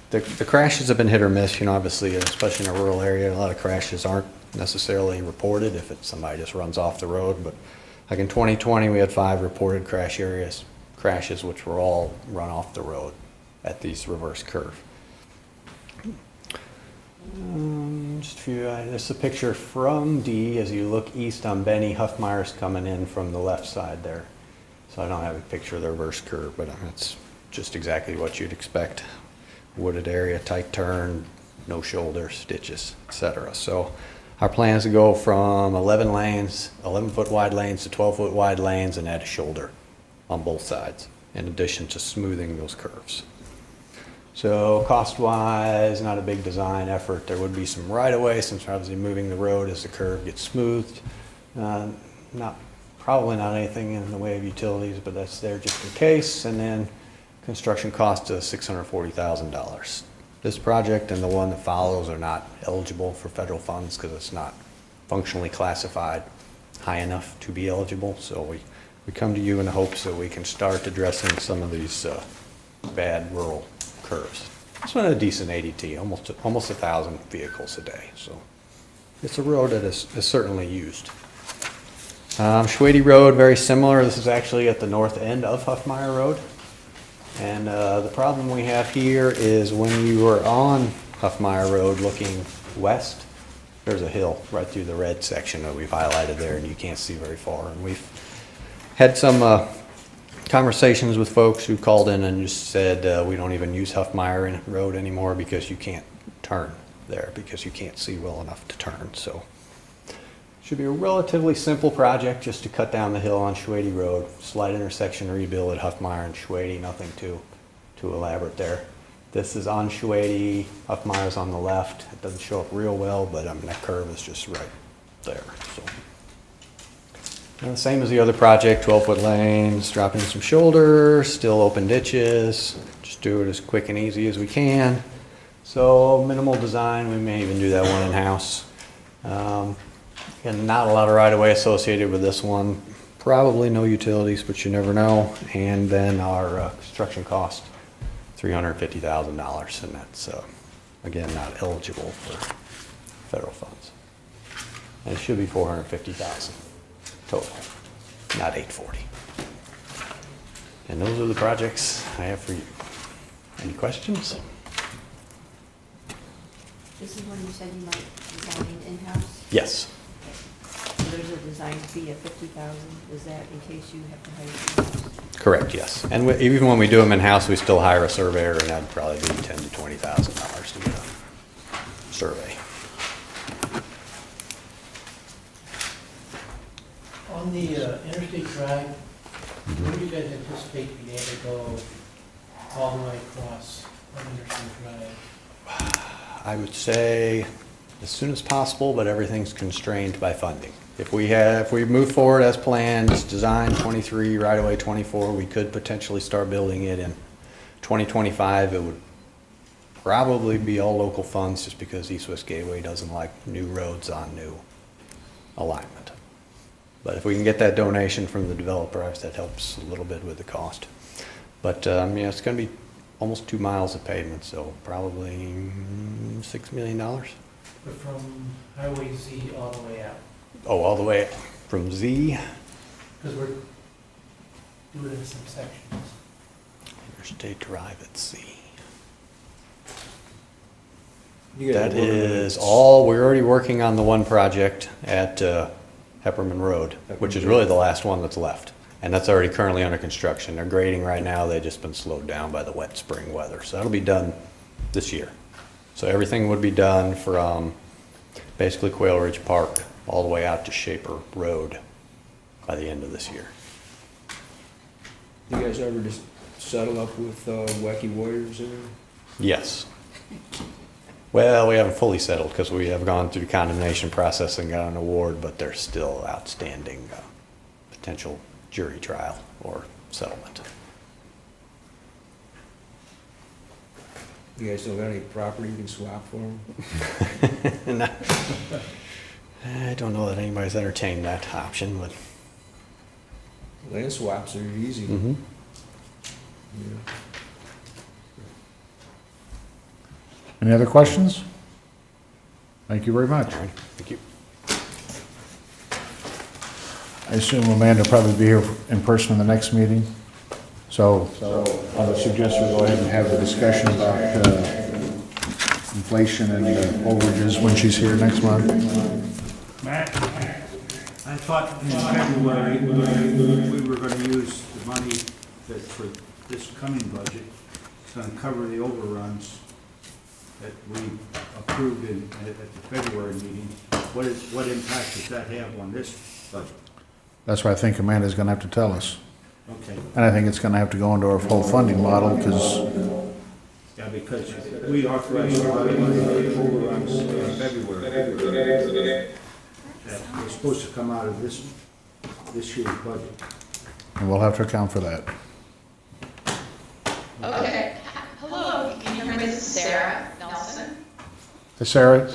the crashes have been hit or miss, you know, obviously, especially in a rural area. A lot of crashes aren't necessarily reported if it's somebody just runs off the road. But like in 2020, we had 5 reported crashes, which were all run off the road at these reverse curve. Just a few, this is a picture from D as you look east on Benny. Huffmeyer's coming in from the left side there. So I don't have a picture of the reverse curve, but it's just exactly what you'd expect. Wooded area, tight turn, no shoulders, ditches, etc. So our plan is to go from 11 lanes, 11-foot wide lanes to 12-foot wide lanes and add a shoulder on both sides, in addition to smoothing those curves. So cost-wise, not a big design effort. There would be some right-of-way, since we're obviously moving the road as the curve gets smoothed. Probably not anything in the way of utilities, but that's there just in case. And then construction cost is $640,000. This project and the one that follows are not eligible for federal funds because it's not functionally classified high enough to be eligible. So we come to you in the hopes that we can start addressing some of these bad rural curves. This one had a decent ADT, almost 1,000 vehicles a day. So it's a road that is certainly used. Schwady Road, very similar. This is actually at the north end of Huffmeyer Road. And the problem we have here is when you are on Huffmeyer Road looking west, there's a hill right through the red section that we've highlighted there, and you can't see very far. And we've had some conversations with folks who called in and just said we don't even use Huffmeyer Road anymore because you can't turn there because you can't see well enough to turn. So should be a relatively simple project just to cut down the hill on Schwady Road, slight intersection rebuild at Huffmeyer and Schwady, nothing too elaborate there. This is on Schwady, Huffmeyer's on the left. It doesn't show up real well, but I mean that curve is just right there. So. And the same as the other project, 12-foot lanes, dropping some shoulders, still open ditches. Just do it as quick and easy as we can. So minimal design, we may even do that one in-house. And not a lot of right-of-way associated with this one. Probably no utilities, but you never know. And then our construction cost, $350,000, and that's, again, not eligible for federal funds. And it should be $450,000 total, not $840. And those are the projects I have for you. Any questions? This is when you said you might design in-house? Yes. So there's a design fee of $50,000, is that in case you have to hire someone else? Correct, yes. And even when we do them in-house, we still hire a surveyor, and that'd probably be $10,000 to $20,000 to get a survey. On the Interstate Drive, where do you guys anticipate being able to go all the way across on Interstate Drive? I would say as soon as possible, but everything's constrained by funding. If we move forward as planned, design 23, right away 24, we could potentially start building it in 2025. It would probably be all local funds just because East West Gateway doesn't like new roads on new alignment. But if we can get that donation from the developer, that helps a little bit with the cost. But yeah, it's going to be almost 2 miles of pavement, so probably $6 million. But from Highway Z all the way out? Oh, all the way from Z? Because we're doing it in some sections. Interstate Drive at Z. You got That one is that's- all, we're already working on the one project at Heiferman Road, which is really the last one that's left. And that's already currently under construction. They're grading right now. They've just been slowed down by the wet spring weather. So that'll be done this year. So everything would be done from basically Quail Ridge Park all the way out to Shaper Road by the end of this year. You guys ever just settle up with Wacky Warriors in there? Yes. Well, we haven't fully settled because we have gone through the condemnation process and got an award, but there's still outstanding potential jury trial or settlement. You guys don't got any property you can swap for them? No. I don't know that anybody's entertained that option, but. Land swaps are easy. Mm-hmm. Yeah. Any other questions? Thank you very much. All right, thank you. I assume Amanda will probably be here in person in the next meeting. So I would suggest we go ahead and have the discussion about inflation and overages when she's here next month. Matt, I thought in February, we were gonna use the money for this coming budget is gonna cover the overruns that we approved at the February meeting. What impact does that have on this budget? That's why I think Amanda's gonna have to tell us. Okay. And I think it's gonna have to go into our full funding model, because Yeah, because we authorized a lot of money for overruns in February. That was supposed to come out of this year's budget. we'll have to account for that. Okay. Hello, can you hear me? This is Sarah Nelson. Hey, Sarah?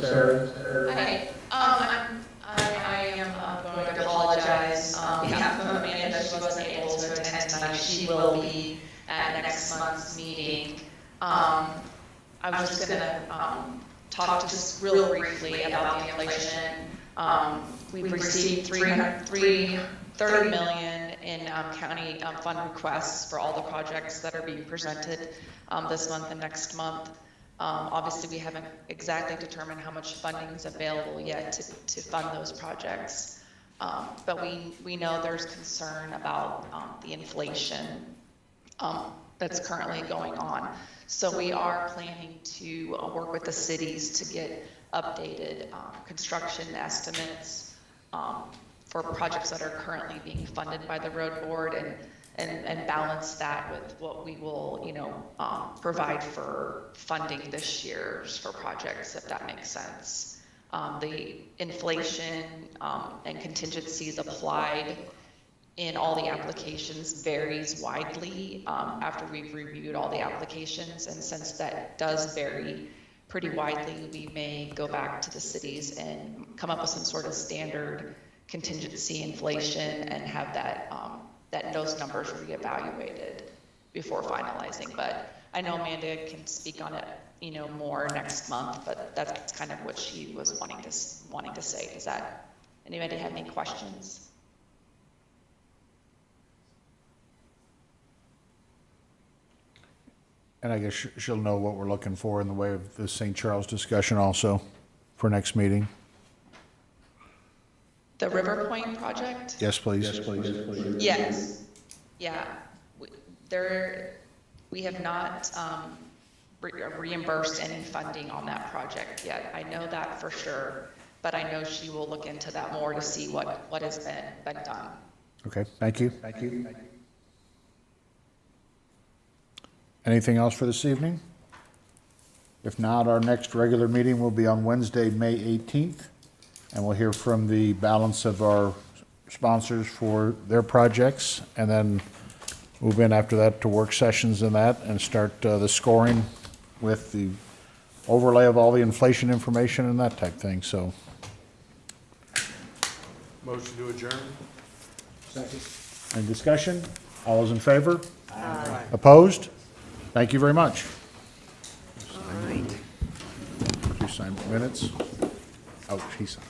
Hi. I am going to apologize on behalf of Amanda. She wasn't able to attend tonight. She will be at next month's meeting. I was just gonna talk just real briefly about the inflation. We've received $30 million in county fund requests for all the projects that are being presented this month and next month. Obviously, we haven't exactly determined how much funding is available yet to fund those projects. But we know there's concern about the inflation that's currently going on. So we are planning to work with the cities to get updated construction estimates for projects that are currently being funded by the road board, and balance that with what we will, provide for funding this year for projects, if that makes sense. The inflation and contingencies applied in all the applications varies widely after we've reviewed all the applications, and since that does vary pretty widely, we may go back to the cities and come up with some sort of standard contingency inflation and have that those numbers reevaluated before finalizing. But I know Amanda can speak on it, more next month, but that's kind of what she was wanting to say. Does that, anybody have any questions? And I guess she'll know what we're looking for in the way of the St. Charles discussion also for next meeting. The River Point project? Yes, please. Yes. Yeah. We have not reimbursed any funding on that project yet. I know that for sure, but I know she will look into that more to see what has been done. Okay, thank you. Anything else for this evening? If not, our next regular meeting will be on Wednesday, May 18th, and we'll hear from the balance of our sponsors for their projects, and then move in after that to work sessions and that, and start the scoring with the overlay of all the inflation information and that type thing, so. Motion to adjourn? Second. Any discussion? All those in favor? Aye. Opposed? Thank you very much. All right. You sign minutes? Oh, she signed.